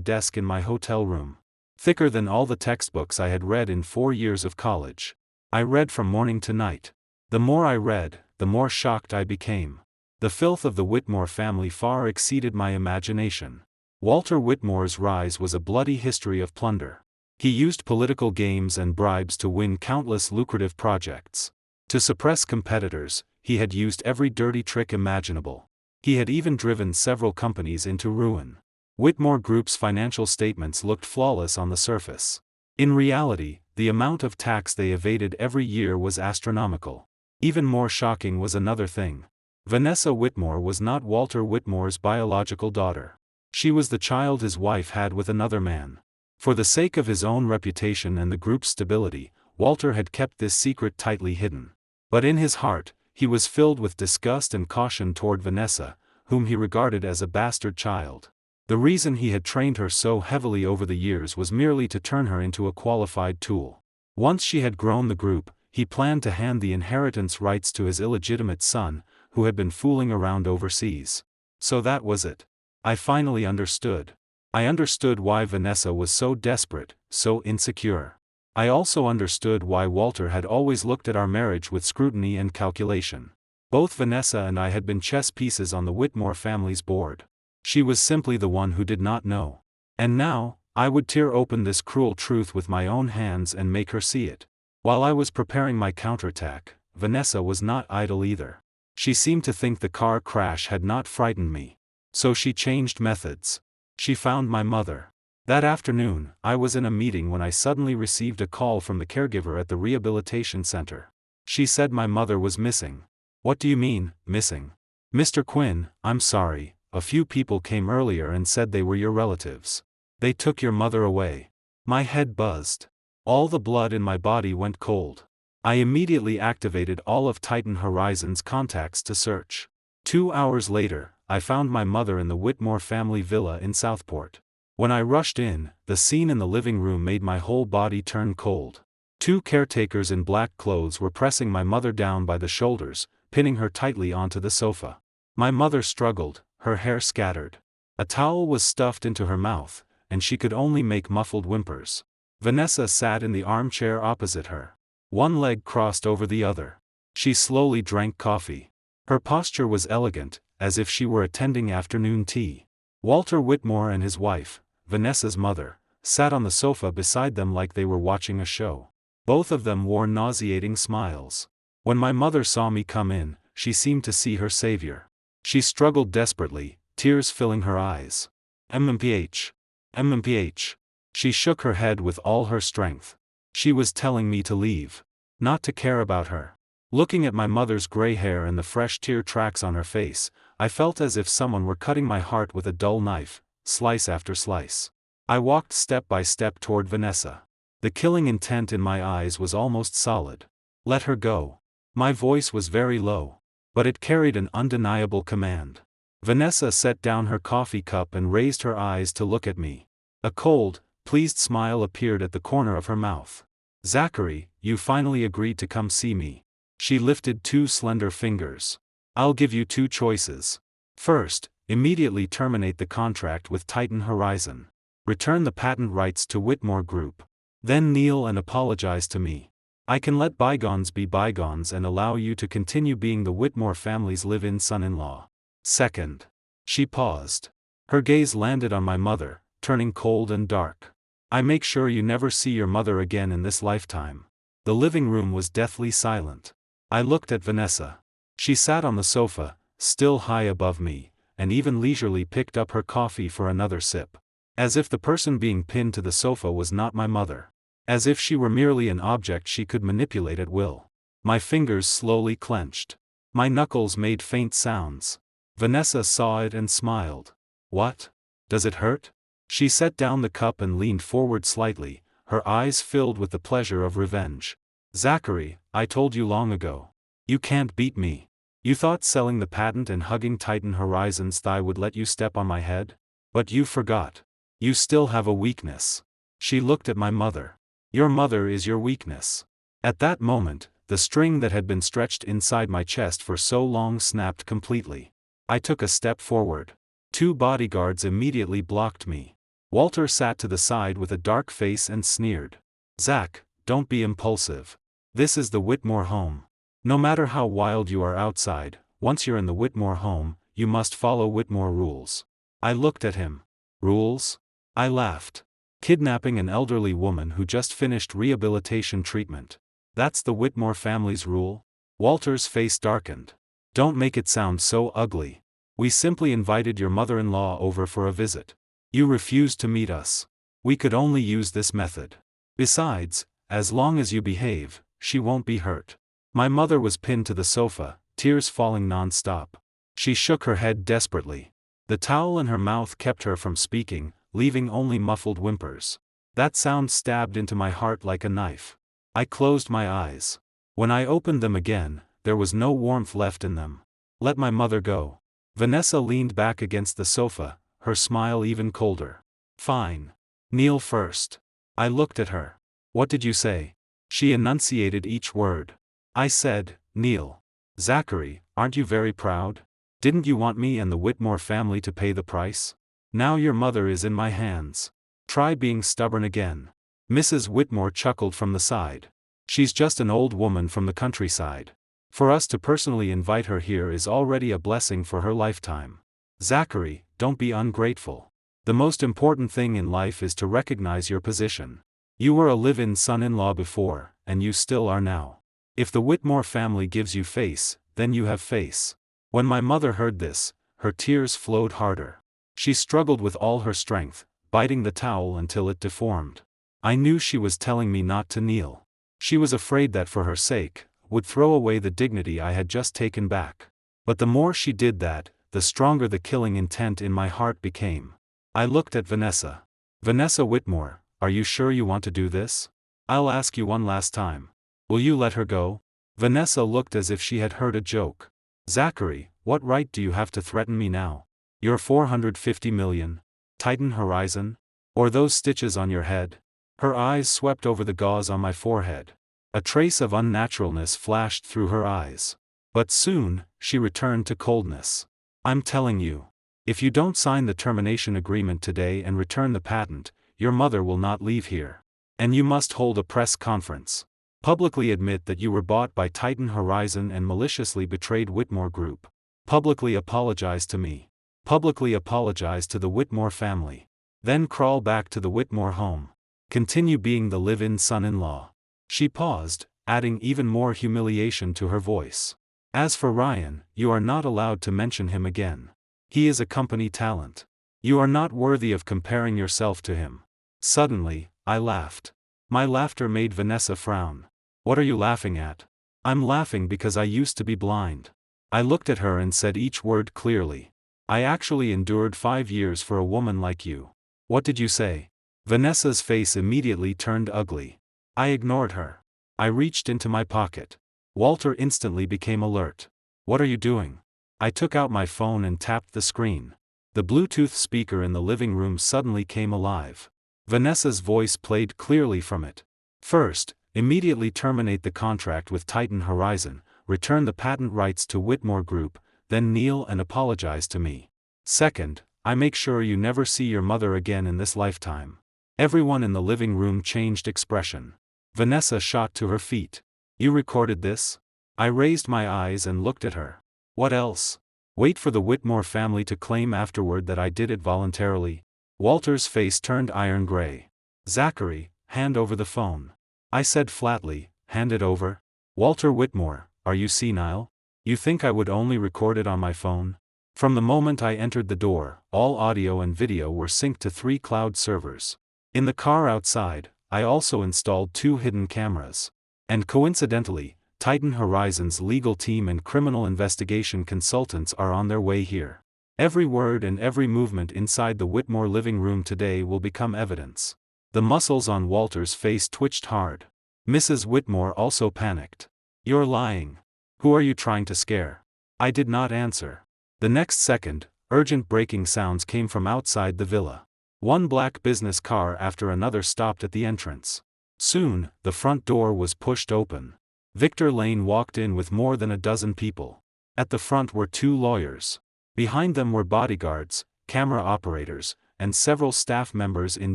desk in my hotel room. Thicker than all the textbooks I had read in 4 years of college. I read from morning to night. The more I read, the more shocked I became. The filth of the Whitmore family far exceeded my imagination. Walter Whitmore's rise was a bloody history of plunder. He used political games and bribes to win countless lucrative projects. To suppress competitors, he had used every dirty trick imaginable. He had even driven several companies into ruin. Whitmore Group's financial statements looked flawless on the surface. In reality, the amount of tax they evaded every year was astronomical. Even more shocking was another thing. Vanessa Whitmore was not Walter Whitmore's biological daughter. She was the child his wife had with another man. For the sake of his own reputation and the group's stability, Walter had kept this secret tightly hidden. But in his heart, he was filled with disgust and caution toward Vanessa, whom he regarded as a bastard child. The reason he had trained her so heavily over the years was merely to turn her into a qualified tool. Once she had grown the group, he planned to hand the inheritance rights to his illegitimate son, who had been fooling around overseas. So that was it. I finally understood. I understood why Vanessa was so desperate, so insecure. I also understood why Walter had always looked at our marriage with scrutiny and calculation. Both Vanessa and I had been chess pieces on the Whitmore family's board. She was simply the one who did not know. And now, I would tear open this cruel truth with my own hands and make her see it. While I was preparing my counterattack, Vanessa was not idle either. She seemed to think the car crash had not frightened me. So she changed methods. She found my mother. That afternoon, I was in a meeting when I suddenly received a call from the caregiver at the rehabilitation center. She said my mother was missing. "What do you mean, missing?" "Mr. Quinn, I'm sorry, a few people came earlier and said they were your relatives. They took your mother away." My head buzzed. All the blood in my body went cold. I immediately activated all of Titan Horizon's contacts to search. 2 hours later, I found my mother in the Whitmore family villa in Southport. When I rushed in, the scene in the living room made my whole body turn cold. 2 caretakers in black clothes were pressing my mother down by the shoulders, pinning her tightly onto the sofa. My mother struggled, her hair scattered. A towel was stuffed into her mouth, and she could only make muffled whimpers. Vanessa sat in the armchair opposite her. One leg crossed over the other. She slowly drank coffee. Her posture was elegant, as if she were attending afternoon tea. Walter Whitmore and his wife, Vanessa's mother, sat on the sofa beside them like they were watching a show. Both of them wore nauseating smiles. When my mother saw me come in, she seemed to see her savior. She struggled desperately, tears filling her eyes. "MMPH. MMPH." She shook her head with all her strength. She was telling me to leave. Not to care about her. Looking at my mother's gray hair and the fresh tear tracks on her face, I felt as if someone were cutting my heart with a dull knife, slice after slice. I walked step by step toward Vanessa. The killing intent in my eyes was almost solid. Let her go. My voice was very low, but it carried an undeniable command. Vanessa set down her coffee cup and raised her eyes to look at me. A cold, pleased smile appeared at the corner of her mouth. Zachary, you finally agreed to come see me. She lifted two slender fingers. I'll give you two choices. First, immediately terminate the contract with Titan Horizon. Return the patent rights to Whitmore Group. Then kneel and apologize to me. I can let bygones be bygones and allow you to continue being the Whitmore family's live-in son-in-law. Second. She paused. Her gaze landed on my mother, turning cold and dark. I make sure you never see your mother again in this lifetime. The living room was deathly silent. I looked at Vanessa. She sat on the sofa, still high above me, and even leisurely picked up her coffee for another sip. As if the person being pinned to the sofa was not my mother. As if she were merely an object she could manipulate at will. My fingers slowly clenched. My knuckles made faint sounds. Vanessa saw it and smiled. What? Does it hurt? She set down the cup and leaned forward slightly, her eyes filled with the pleasure of revenge. Zachary, I told you long ago. You can't beat me. You thought selling the patent and hugging Titan Horizon's thigh would let you step on my head? But you forgot. You still have a weakness. She looked at my mother. Your mother is your weakness. At that moment, the string that had been stretched inside my chest for so long snapped completely. I took a step forward. Two bodyguards immediately blocked me. Walter sat to the side with a dark face and sneered. Zach, don't be impulsive. This is the Whitmore home. No matter how wild you are outside, once you're in the Whitmore home, you must follow Whitmore rules. I looked at him. Rules? I laughed. Kidnapping an elderly woman who just finished rehabilitation treatment. That's the Whitmore family's rule? Walter's face darkened. Don't make it sound so ugly. We simply invited your mother-in-law over for a visit. You refused to meet us. We could only use this method. Besides, as long as you behave, she won't be hurt. My mother was pinned to the sofa, tears falling non-stop. She shook her head desperately. The towel in her mouth kept her from speaking, leaving only muffled whimpers. That sound stabbed into my heart like a knife. I closed my eyes. When I opened them again, there was no warmth left in them. Let my mother go. Vanessa leaned back against the sofa, her smile even colder. Fine. Kneel first. I looked at her. What did you say? She enunciated each word. I said, kneel. Zachary, aren't you very proud? Didn't you want me and the Whitmore family to pay the price? Now your mother is in my hands. Try being stubborn again. Mrs. Whitmore chuckled from the side. She's just an old woman from the countryside. For us to personally invite her here is already a blessing for her lifetime. Zachary, don't be ungrateful. The most important thing in life is to recognize your position. You were a live-in son-in-law before, and you still are now. If the Whitmore family gives you face, then you have face. When my mother heard this, her tears flowed harder. She struggled with all her strength, biting the towel until it deformed. I knew she was telling me not to kneel. She was afraid that for her sake, would throw away the dignity I had just taken back. But the more she did that, the stronger the killing intent in my heart became. I looked at Vanessa. Vanessa Whitmore, are you sure you want to do this? I'll ask you one last time. Will you let her go? Vanessa looked as if she had heard a joke. Zachary, what right do you have to threaten me now? Your 450 million? Titan Horizon? Or those stitches on your head? Her eyes swept over the gauze on my forehead. A trace of unnaturalness flashed through her eyes. But soon, she returned to coldness. I'm telling you. If you don't sign the termination agreement today and return the patent, your mother will not leave here. And you must hold a press conference. Publicly admit that you were bought by Titan Horizon and maliciously betrayed Whitmore Group. Publicly apologize to me. Publicly apologize to the Whitmore family. Then crawl back to the Whitmore home. Continue being the live-in son-in-law. She paused, adding even more humiliation to her voice. As for Ryan, you are not allowed to mention him again. He is a company talent. You are not worthy of comparing yourself to him. Suddenly, I laughed. My laughter made Vanessa frown. What are you laughing at? I'm laughing because I used to be blind. I looked at her and said each word clearly. I actually endured 5 years for a woman like you. What did you say? Vanessa's face immediately turned ugly. I ignored her. I reached into my pocket. Walter instantly became alert. What are you doing? I took out my phone and tapped the screen. The Bluetooth speaker in the living room suddenly came alive. Vanessa's voice played clearly from it. First, immediately terminate the contract with Titan Horizon, return the patent rights to Whitmore Group, then kneel and apologize to me. Second, I make sure you never see your mother again in this lifetime. Everyone in the living room changed expression. Vanessa shot to her feet. You recorded this? I raised my eyes and looked at her. What else? Wait for the Whitmore family to claim afterward that I did it voluntarily. Walter's face turned iron gray. Zachary, hand over the phone. I said flatly, hand it over. Walter Whitmore, are you senile? You think I would only record it on my phone? From the moment I entered the door, all audio and video were synced to 3 cloud servers. In the car outside, I also installed 2 hidden cameras. And coincidentally, Titan Horizon's legal team and criminal investigation consultants are on their way here. Every word and every movement inside the Whitmore living room today will become evidence. The muscles on Walter's face twitched hard. Mrs. Whitmore also panicked. You're lying. Who are you trying to scare? I did not answer. The next second, urgent braking sounds came from outside the villa. One black business car after another stopped at the entrance. Soon, the front door was pushed open. Victor Lane walked in with more than a dozen people. At the front were 2 lawyers. Behind them were bodyguards, camera operators, and several staff members in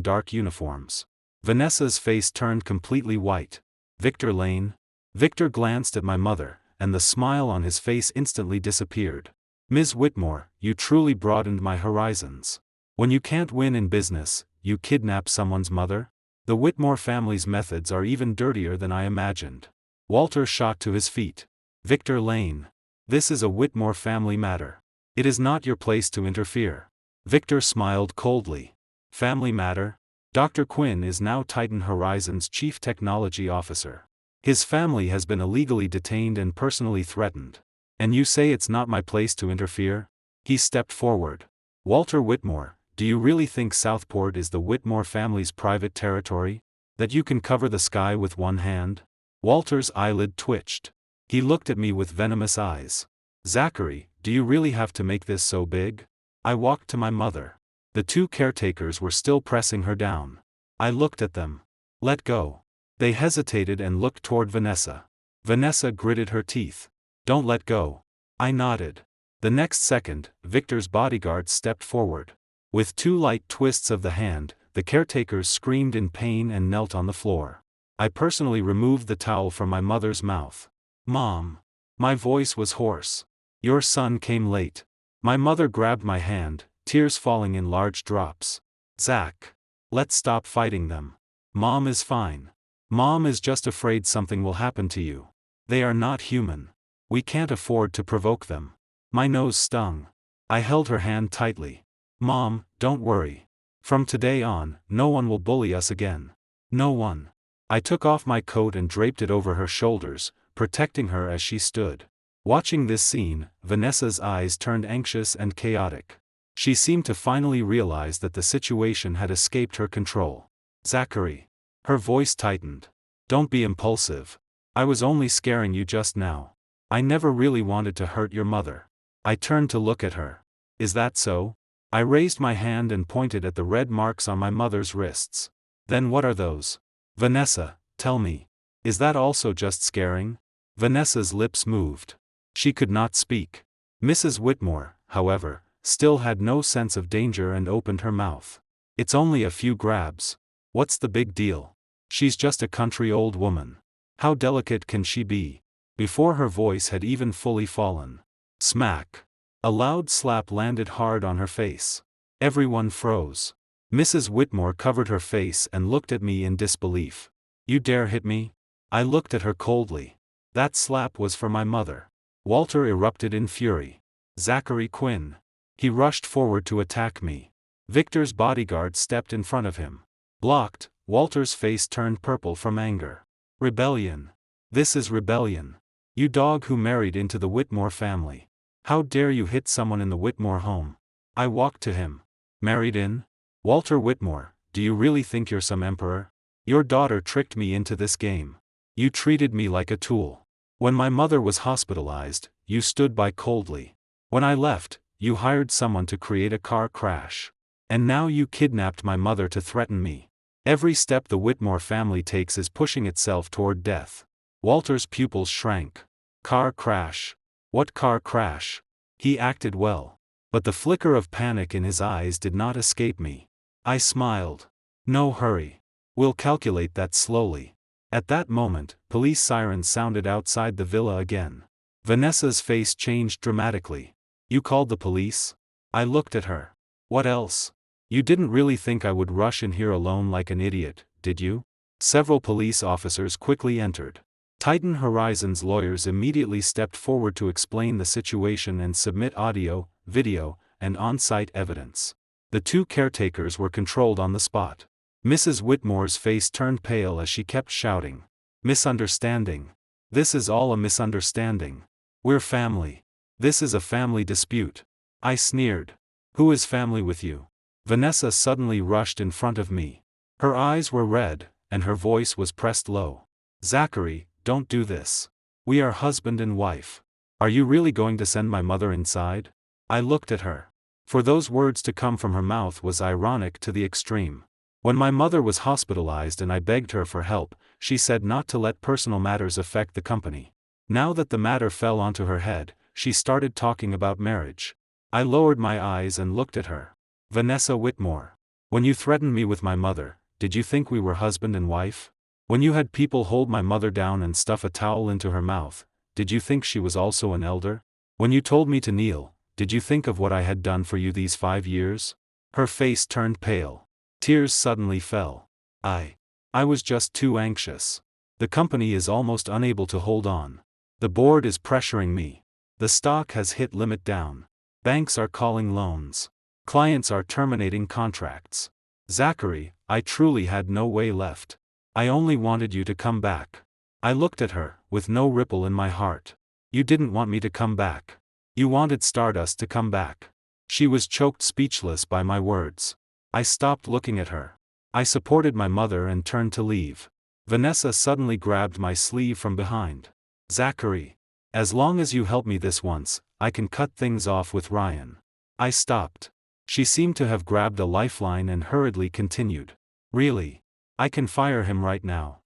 dark uniforms. Vanessa's face turned completely white. Victor Lane? Victor glanced at my mother, and the smile on his face instantly disappeared. Ms. Whitmore, you truly broadened my horizons. When you can't win in business, you kidnap someone's mother? The Whitmore family's methods are even dirtier than I imagined. Walter shot to his feet. Victor Lane. This is a Whitmore family matter. It is not your place to interfere. Victor smiled coldly. Family matter? Dr. Quinn is now Titan Horizon's chief technology officer. His family has been illegally detained and personally threatened. And you say it's not my place to interfere? He stepped forward. Walter Whitmore, do you really think Southport is the Whitmore family's private territory? That you can cover the sky with one hand? Walter's eyelid twitched. He looked at me with venomous eyes. Zachary, do you really have to make this so big? I walked to my mother. The 2 caretakers were still pressing her down. I looked at them. Let go. They hesitated and looked toward Vanessa. Vanessa gritted her teeth. Don't let go. I nodded. The next second, Victor's bodyguard stepped forward. With 2 light twists of the hand, the caretakers screamed in pain and knelt on the floor. I personally removed the towel from my mother's mouth. Mom. My voice was hoarse. Your son came late. My mother grabbed my hand, tears falling in large drops. Zach. Let's stop fighting them. Mom is fine. Mom is just afraid something will happen to you. They are not human. We can't afford to provoke them. My nose stung. I held her hand tightly. Mom, don't worry. From today on, no one will bully us again. No one. I took off my coat and draped it over her shoulders, protecting her as she stood. Watching this scene, Vanessa's eyes turned anxious and chaotic. She seemed to finally realize that the situation had escaped her control. Zachary. Her voice tightened. Don't be impulsive. I was only scaring you just now. I never really wanted to hurt your mother. I turned to look at her. Is that so? I raised my hand and pointed at the red marks on my mother's wrists. Then what are those? Vanessa, tell me. Is that also just scaring? Vanessa's lips moved. She could not speak. Mrs. Whitmore, however, still had no sense of danger and opened her mouth. It's only a few grabs. What's the big deal? She's just a country old woman. How delicate can she be? Before her voice had even fully fallen. Smack. A loud slap landed hard on her face. Everyone froze. Mrs. Whitmore covered her face and looked at me in disbelief. You dare hit me? I looked at her coldly. That slap was for my mother. Walter erupted in fury. Zachary Quinn. He rushed forward to attack me. Victor's bodyguard stepped in front of him. Blocked, Walter's face turned purple from anger. Rebellion. This is rebellion. You dog who married into the Whitmore family. How dare you hit someone in the Whitmore home? I walked to him. Married in? Walter Whitmore, do you really think you're some emperor? Your daughter tricked me into this game. You treated me like a tool. When my mother was hospitalized, you stood by coldly. When I left, you hired someone to create a car crash. And now you kidnapped my mother to threaten me. Every step the Whitmore family takes is pushing itself toward death. Walter's pupils shrank. Car crash. What car crash? He acted well. But the flicker of panic in his eyes did not escape me. I smiled. No hurry. We'll calculate that slowly. At that moment, police sirens sounded outside the villa again. Vanessa's face changed dramatically. You called the police? I looked at her. What else? You didn't really think I would rush in here alone like an idiot, did you? Several police officers quickly entered. Titan Horizon's lawyers immediately stepped forward to explain the situation and submit audio, video, and on-site evidence. The two caretakers were controlled on the spot. Mrs. Whitmore's face turned pale as she kept shouting. Misunderstanding. This is all a misunderstanding. We're family. This is a family dispute. I sneered. Who is family with you? Vanessa suddenly rushed in front of me. Her eyes were red, and her voice was pressed low. Zachary, don't do this. We are husband and wife. Are you really going to send my mother inside? I looked at her. For those words to come from her mouth was ironic to the extreme. When my mother was hospitalized and I begged her for help, she said not to let personal matters affect the company. Now that the matter fell onto her head, she started talking about marriage. I lowered my eyes and looked at her. Vanessa Whitmore. When you threatened me with my mother, did you think we were husband and wife? When you had people hold my mother down and stuff a towel into her mouth, did you think she was also an elder? When you told me to kneel, did you think of what I had done for you these 5 years? Her face turned pale. Tears suddenly fell. I was just too anxious. The company is almost unable to hold on. The board is pressuring me. The stock has hit limit down. Banks are calling loans. Clients are terminating contracts. Zachary, I truly had no way left. I only wanted you to come back. I looked at her, with no ripple in my heart. You didn't want me to come back. You wanted Stardust to come back. She was choked speechless by my words. I stopped looking at her. I supported my mother and turned to leave. Vanessa suddenly grabbed my sleeve from behind. Zachary. As long as you help me this once, I can cut things off with Ryan. I stopped. She seemed to have grabbed a lifeline and hurriedly continued. Really? I can fire him right now.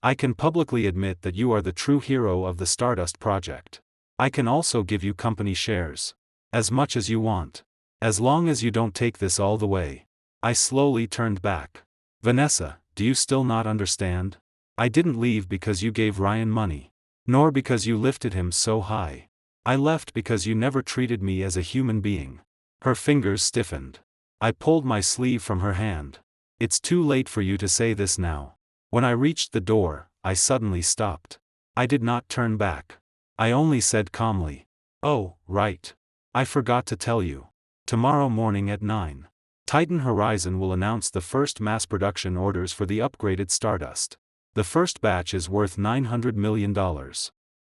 I can publicly admit that you are the true hero of the Stardust project. I can also give you company shares. As much as you want. As long as you don't take this all the way. I slowly turned back. Vanessa, do you still not understand? I didn't leave because you gave Ryan money. Nor because you lifted him so high. I left because you never treated me as a human being. Her fingers stiffened. I pulled my sleeve from her hand. It's too late for you to say this now. When I reached the door, I suddenly stopped. I did not turn back. I only said calmly. Oh, right. I forgot to tell you. Tomorrow morning at 9. Titan Horizon will announce the first mass production orders for the upgraded Stardust. The first batch is worth $900 million.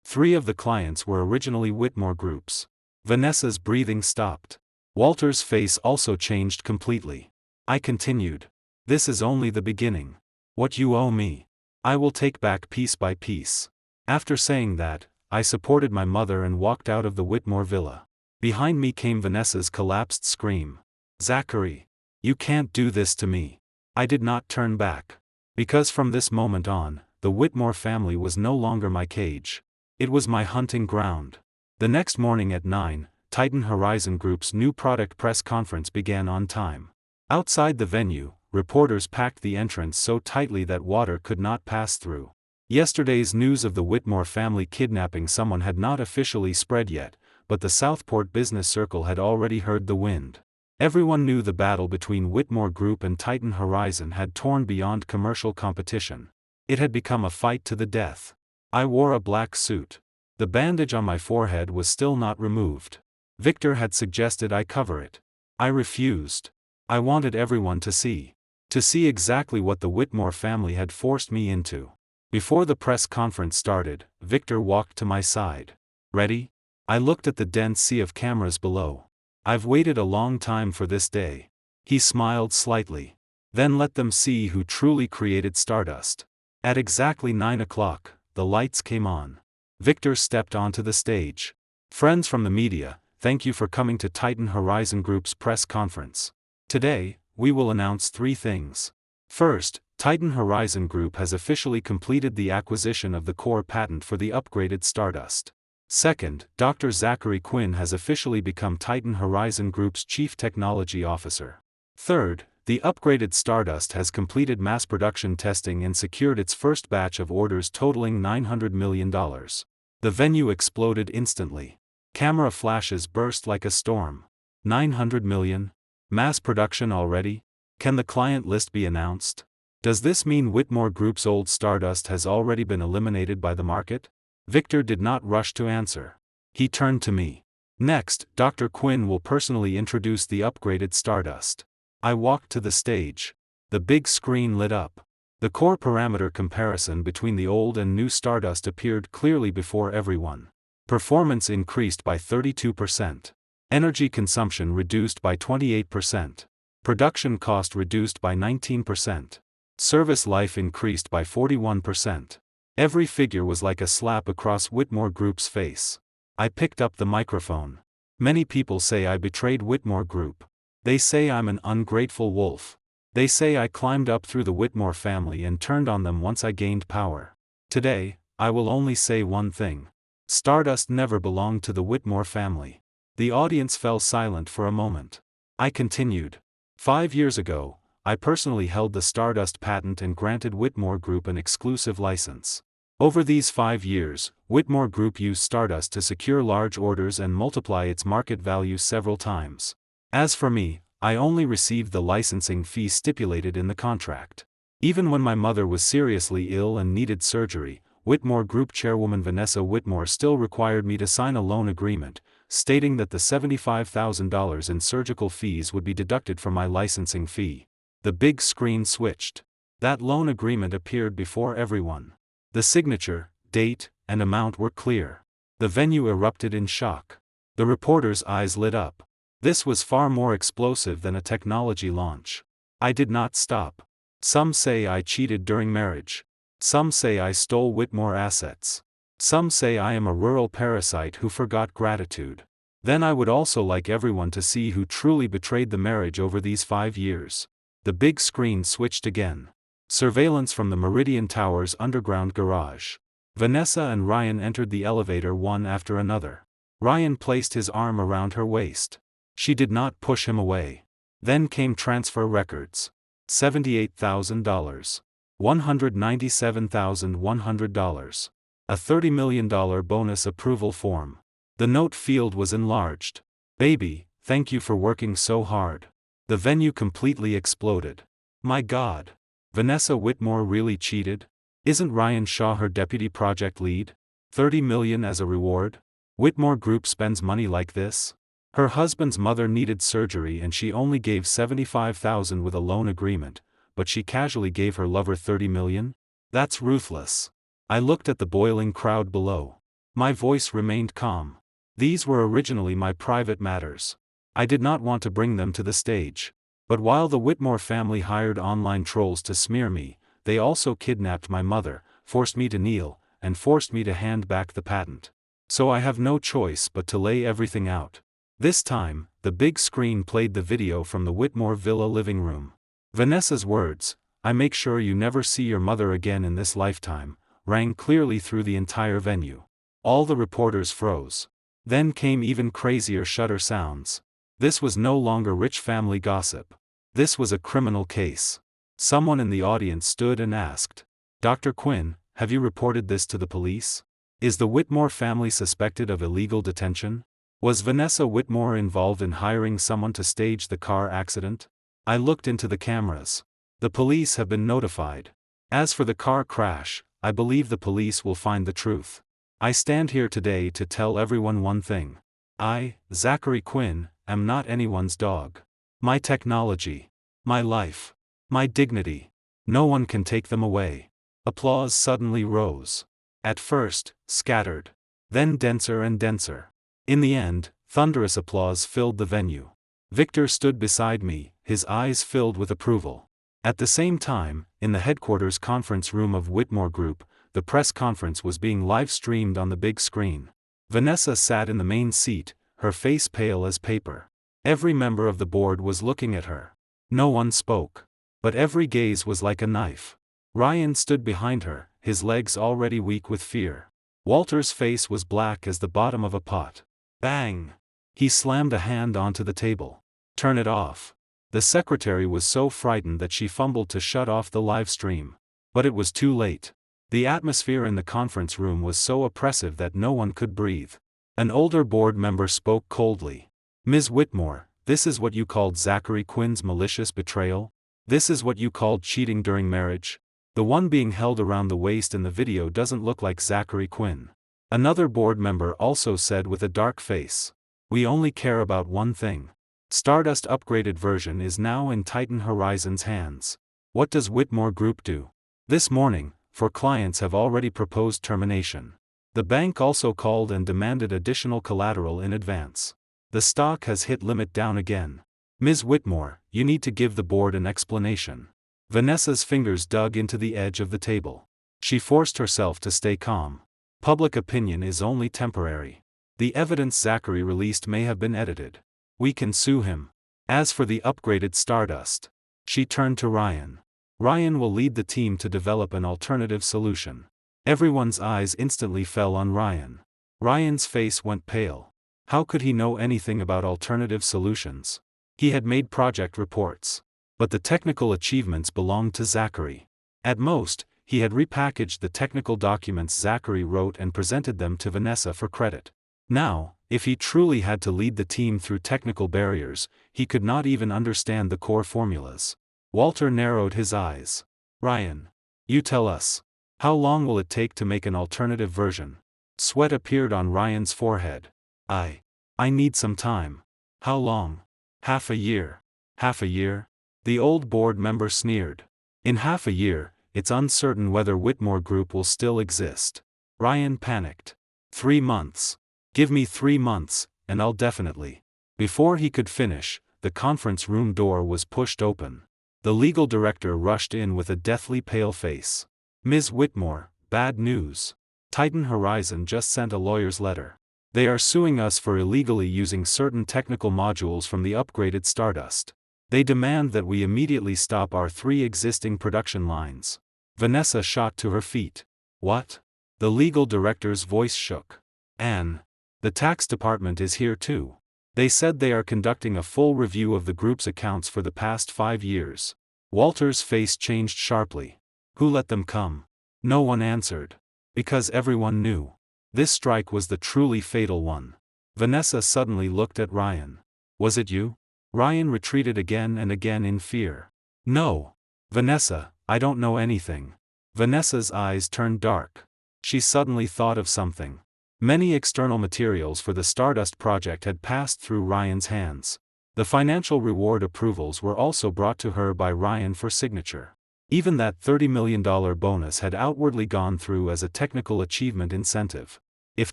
3 of the clients were originally Whitmore groups. Vanessa's breathing stopped. Walter's face also changed completely. I continued. This is only the beginning. What you owe me, I will take back piece by piece. After saying that, I supported my mother and walked out of the Whitmore villa. Behind me came Vanessa's collapsed scream. Zachary. You can't do this to me. I did not turn back. Because from this moment on, the Whitmore family was no longer my cage. It was my hunting ground. The next morning at 9, Titan Horizon Group's new product press conference began on time. Outside the venue, reporters packed the entrance so tightly that water could not pass through. Yesterday's news of the Whitmore family kidnapping someone had not officially spread yet, but the Southport business circle had already heard the wind. Everyone knew the battle between Whitmore Group and Titan Horizon had torn beyond commercial competition. It had become a fight to the death. I wore a black suit. The bandage on my forehead was still not removed. Victor had suggested I cover it. I refused. I wanted everyone to see. To see exactly what the Whitmore family had forced me into. Before the press conference started, Victor walked to my side. Ready? I looked at the dense sea of cameras below. I've waited a long time for this day. He smiled slightly. Then let them see who truly created Stardust. At exactly 9 o'clock, the lights came on. Victor stepped onto the stage. Friends from the media, thank you for coming to Titan Horizon Group's press conference. Today, we will announce 3 things. First, Titan Horizon Group has officially completed the acquisition of the core patent for the upgraded Stardust. Second, Dr. Zachary Quinn has officially become Titan Horizon Group's Chief Technology Officer. Third, the upgraded Stardust has completed mass production testing and secured its first batch of orders totaling $900 million. The venue exploded instantly. Camera flashes burst like a storm. 900 million? Mass production already? Can the client list be announced? Does this mean Whitmore Group's old Stardust has already been eliminated by the market? Victor did not rush to answer. He turned to me. Next, Dr. Quinn will personally introduce the upgraded Stardust. I walked to the stage. The big screen lit up. The core parameter comparison between the old and new Stardust appeared clearly before everyone. Performance increased by 32%. Energy consumption reduced by 28%. Production cost reduced by 19%. Service life increased by 41%. Every figure was like a slap across Whitmore Group's face. I picked up the microphone. Many people say I betrayed Whitmore Group. They say I'm an ungrateful wolf. They say I climbed up through the Whitmore family and turned on them once I gained power. Today, I will only say one thing. Stardust never belonged to the Whitmore family. The audience fell silent for a moment. I continued. 5 years ago, I personally held the Stardust patent and granted Whitmore Group an exclusive license. Over these 5 years, Whitmore Group used Stardust to secure large orders and multiply its market value several times. As for me, I only received the licensing fee stipulated in the contract. Even when my mother was seriously ill and needed surgery, Whitmore Group chairwoman Vanessa Whitmore still required me to sign a loan agreement, stating that the $75,000 in surgical fees would be deducted from my licensing fee. The big screen switched. That loan agreement appeared before everyone. The signature, date, and amount were clear. The venue erupted in shock. The reporters' eyes lit up. This was far more explosive than a technology launch. I did not stop. Some say I cheated during marriage. Some say I stole Whitmore assets. Some say I am a rural parasite who forgot gratitude. Then I would also like everyone to see who truly betrayed the marriage over these 5 years. The big screen switched again. Surveillance from the Meridian Tower's underground garage. Vanessa and Ryan entered the elevator one after another. Ryan placed his arm around her waist. She did not push him away. Then came transfer records. $78,000. $197,100. A $30 million bonus approval form. The note field was enlarged. Baby, thank you for working so hard. The venue completely exploded. My God. Vanessa Whitmore really cheated? Isn't Ryan Shaw her deputy project lead? $30 million as a reward? Whitmore Group spends money like this? Her husband's mother needed surgery and she only gave $75,000 with a loan agreement, but she casually gave her lover $30 million? That's ruthless. I looked at the boiling crowd below. My voice remained calm. These were originally my private matters. I did not want to bring them to the stage. But while the Whitmore family hired online trolls to smear me, they also kidnapped my mother, forced me to kneel, and forced me to hand back the patent. So I have no choice but to lay everything out. This time, the big screen played the video from the Whitmore Villa living room. Vanessa's words, "I make sure you never see your mother again in this lifetime," rang clearly through the entire venue. All the reporters froze. Then came even crazier shudder sounds. This was no longer rich family gossip. This was a criminal case. Someone in the audience stood and asked, "Dr. Quinn, have you reported this to the police? Is the Whitmore family suspected of illegal detention? Was Vanessa Whitmore involved in hiring someone to stage the car accident?" I looked into the cameras. The police have been notified. As for the car crash, I believe the police will find the truth. I stand here today to tell everyone one thing. I, Zachary Quinn, am not anyone's dog. My technology, my life, my dignity, no one can take them away. Applause suddenly rose. At first, scattered. Then denser and denser. In the end, thunderous applause filled the venue. Victor stood beside me, his eyes filled with approval. At the same time, in the headquarters conference room of Whitmore Group, the press conference was being live-streamed on the big screen. Vanessa sat in the main seat, her face pale as paper. Every member of the board was looking at her. No one spoke. But every gaze was like a knife. Ryan stood behind her, his legs already weak with fear. Walter's face was black as the bottom of a pot. Bang! He slammed a hand onto the table. Turn it off. The secretary was so frightened that she fumbled to shut off the live stream. But it was too late. The atmosphere in the conference room was so oppressive that no one could breathe. An older board member spoke coldly. Ms. Whitmore, this is what you called Zachary Quinn's malicious betrayal? This is what you called cheating during marriage? The one being held around the waist in the video doesn't look like Zachary Quinn. Another board member also said with a dark face. We only care about one thing. Stardust upgraded version is now in Titan Horizon's hands. What does Whitmore Group do? This morning, for clients have already proposed termination. The bank also called and demanded additional collateral in advance. The stock has hit limit down again. Ms. Whitmore, you need to give the board an explanation. Vanessa's fingers dug into the edge of the table. She forced herself to stay calm. Public opinion is only temporary. The evidence Zachary released may have been edited. We can sue him. As for the upgraded Stardust. She turned to Ryan. Ryan will lead the team to develop an alternative solution. Everyone's eyes instantly fell on Ryan. Ryan's face went pale. How could he know anything about alternative solutions? He had made project reports. But the technical achievements belonged to Zachary. At most, he had repackaged the technical documents Zachary wrote and presented them to Vanessa for credit. Now, if he truly had to lead the team through technical barriers, he could not even understand the core formulas. Walter narrowed his eyes. Ryan. You tell us. How long will it take to make an alternative version? Sweat appeared on Ryan's forehead. I need some time. How long? Half a year. Half a year? The old board member sneered. In half a year, it's uncertain whether Whitmore Group will still exist. Ryan panicked. 3 months. Give me 3 months, and I'll definitely. Before he could finish, the conference room door was pushed open. The legal director rushed in with a deathly pale face. Ms. Whitmore, bad news. Titan Horizon just sent a lawyer's letter. They are suing us for illegally using certain technical modules from the upgraded Stardust. They demand that we immediately stop our 3 existing production lines. Vanessa shot to her feet. What? The legal director's voice shook. Anne. The tax department is here too. They said they are conducting a full review of the group's accounts for the past 5 years. Walter's face changed sharply. Who let them come? No one answered. Because everyone knew. This strike was the truly fatal one. Vanessa suddenly looked at Ryan. Was it you? Ryan retreated again and again in fear. No. Vanessa, I don't know anything. Vanessa's eyes turned dark. She suddenly thought of something. Many external materials for the Stardust project had passed through Ryan's hands. The financial reward approvals were also brought to her by Ryan for signature. Even that $30 million bonus had outwardly gone through as a technical achievement incentive. If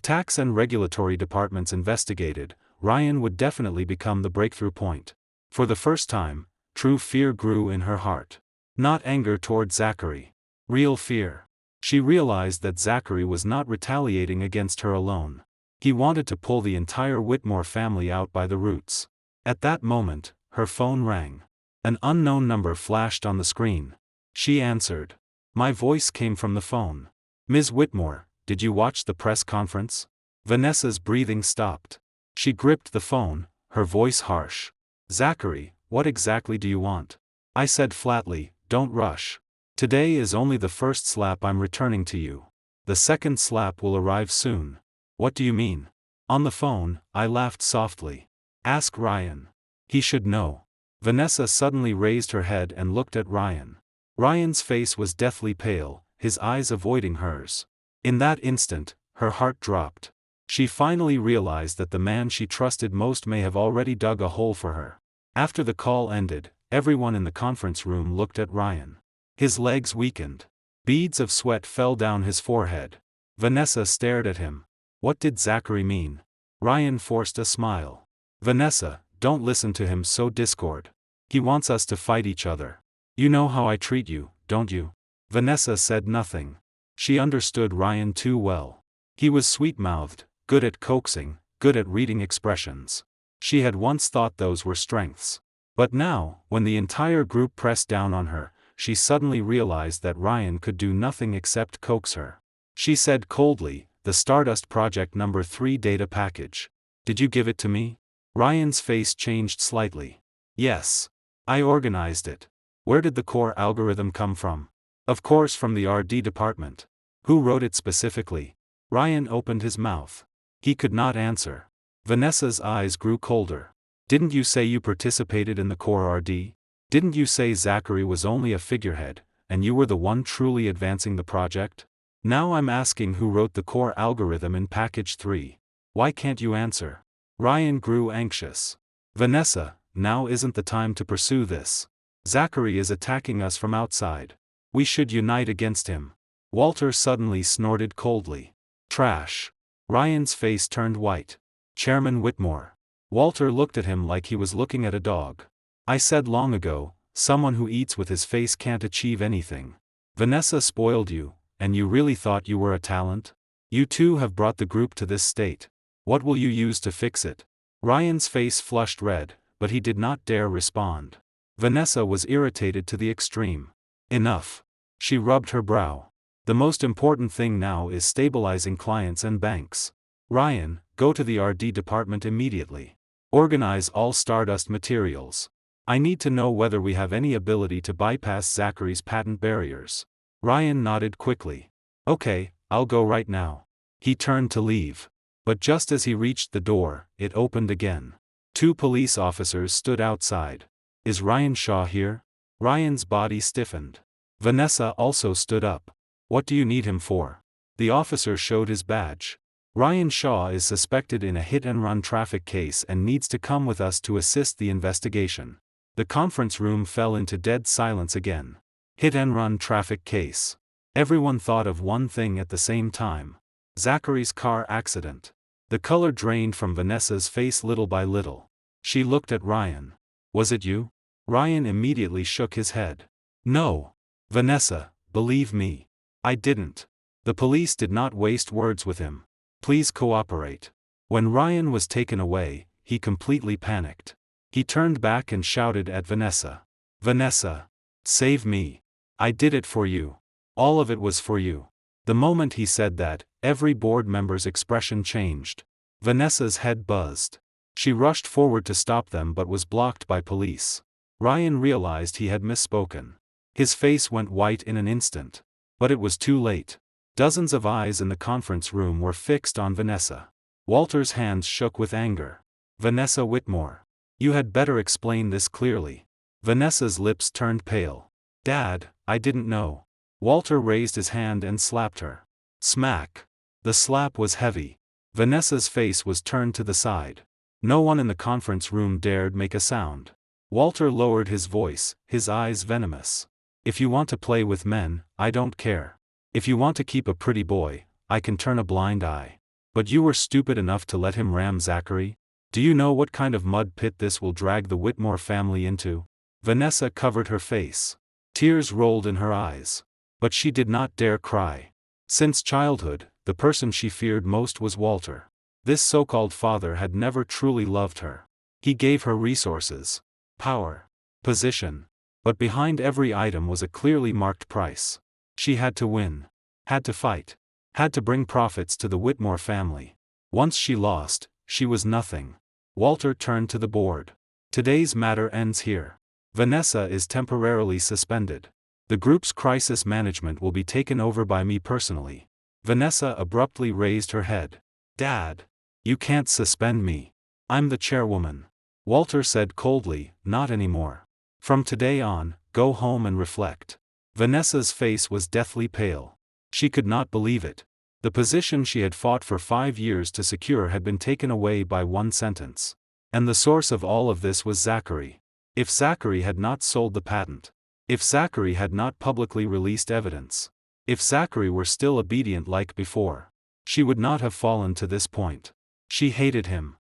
tax and regulatory departments investigated, Ryan would definitely become the breakthrough point. For the first time, true fear grew in her heart. Not anger toward Zachary. Real fear. She realized that Zachary was not retaliating against her alone. He wanted to pull the entire Whitmore family out by the roots. At that moment, her phone rang. An unknown number flashed on the screen. She answered. My voice came from the phone. Ms. Whitmore, did you watch the press conference? Vanessa's breathing stopped. She gripped the phone, her voice harsh. Zachary, what exactly do you want? I said flatly, don't rush. Today is only the first slap I'm returning to you. The second slap will arrive soon. What do you mean? On the phone, I laughed softly. Ask Ryan. He should know. Vanessa suddenly raised her head and looked at Ryan. Ryan's face was deathly pale, his eyes avoiding hers. In that instant, her heart dropped. She finally realized that the man she trusted most may have already dug a hole for her. After the call ended, everyone in the conference room looked at Ryan. His legs weakened. Beads of sweat fell down his forehead. Vanessa stared at him. What did Zachary mean? Ryan forced a smile. Vanessa, don't listen to him so discord. He wants us to fight each other. You know how I treat you, don't you? Vanessa said nothing. She understood Ryan too well. He was sweet-mouthed, good at coaxing, good at reading expressions. She had once thought those were strengths. But now, when the entire group pressed down on her, she suddenly realized that Ryan could do nothing except coax her. She said coldly, "The Stardust Project number 3 data package. Did you give it to me?" Ryan's face changed slightly. "Yes. I organized it." "Where did the core algorithm come from?" "Of course from the RD department." "Who wrote it specifically?" Ryan opened his mouth. He could not answer. Vanessa's eyes grew colder. "Didn't you say you participated in the core RD? Didn't you say Zachary was only a figurehead, and you were the one truly advancing the project? Now I'm asking who wrote the core algorithm in package 3. Why can't you answer?" Ryan grew anxious. "Vanessa, now isn't the time to pursue this. Zachary is attacking us from outside. We should unite against him." Walter suddenly snorted coldly. "Trash." Ryan's face turned white. "Chairman Whitmore." Walter looked at him like he was looking at a dog. "I said long ago, someone who eats with his face can't achieve anything. Vanessa spoiled you, and you really thought you were a talent? You two have brought the group to this state. What will you use to fix it?" Ryan's face flushed red, but he did not dare respond. Vanessa was irritated to the extreme. "Enough." She rubbed her brow. "The most important thing now is stabilizing clients and banks. Ryan, go to the RD department immediately. Organize all Stardust materials. I need to know whether we have any ability to bypass Zachary's patent barriers." Ryan nodded quickly. "Okay, I'll go right now." He turned to leave. But just as he reached the door, it opened again. 2 police officers stood outside. "Is Ryan Shaw here?" Ryan's body stiffened. Vanessa also stood up. "What do you need him for?" The officer showed his badge. "Ryan Shaw is suspected in a hit-and-run traffic case and needs to come with us to assist the investigation." The conference room fell into dead silence again. Hit-and-run traffic case. Everyone thought of one thing at the same time. Zachary's car accident. The color drained from Vanessa's face little by little. She looked at Ryan. "Was it you?" Ryan immediately shook his head. "No. Vanessa, believe me. I didn't." The police did not waste words with him. "Please cooperate." When Ryan was taken away, he completely panicked. He turned back and shouted at Vanessa. "Vanessa! Save me. I did it for you. All of it was for you." The moment he said that, every board member's expression changed. Vanessa's head buzzed. She rushed forward to stop them but was blocked by police. Ryan realized he had misspoken. His face went white in an instant. But it was too late. Dozens of eyes in the conference room were fixed on Vanessa. Walter's hands shook with anger. "Vanessa Whitmore. You had better explain this clearly." Vanessa's lips turned pale. "Dad, I didn't know." Walter raised his hand and slapped her. Smack. The slap was heavy. Vanessa's face was turned to the side. No one in the conference room dared make a sound. Walter lowered his voice, his eyes venomous. "If you want to play with men, I don't care. If you want to keep a pretty boy, I can turn a blind eye. But you were stupid enough to let him ram Zachary? Do you know what kind of mud pit this will drag the Whitmore family into?" Vanessa covered her face. Tears rolled in her eyes. But she did not dare cry. Since childhood, the person she feared most was Walter. This so-called father had never truly loved her. He gave her resources, power, position. But behind every item was a clearly marked price. She had to win. Had to fight. Had to bring profits to the Whitmore family. Once she lost, she was nothing. Walter turned to the board. "Today's matter ends here. Vanessa is temporarily suspended. The group's crisis management will be taken over by me personally." Vanessa abruptly raised her head. "Dad! You can't suspend me. I'm the chairwoman." Walter said coldly, "Not anymore. From today on, go home and reflect." Vanessa's face was deathly pale. She could not believe it. The position she had fought for 5 years to secure had been taken away by one sentence. And the source of all of this was Zachary. If Zachary had not sold the patent. If Zachary had not publicly released evidence. If Zachary were still obedient like before, she would not have fallen to this point. She hated him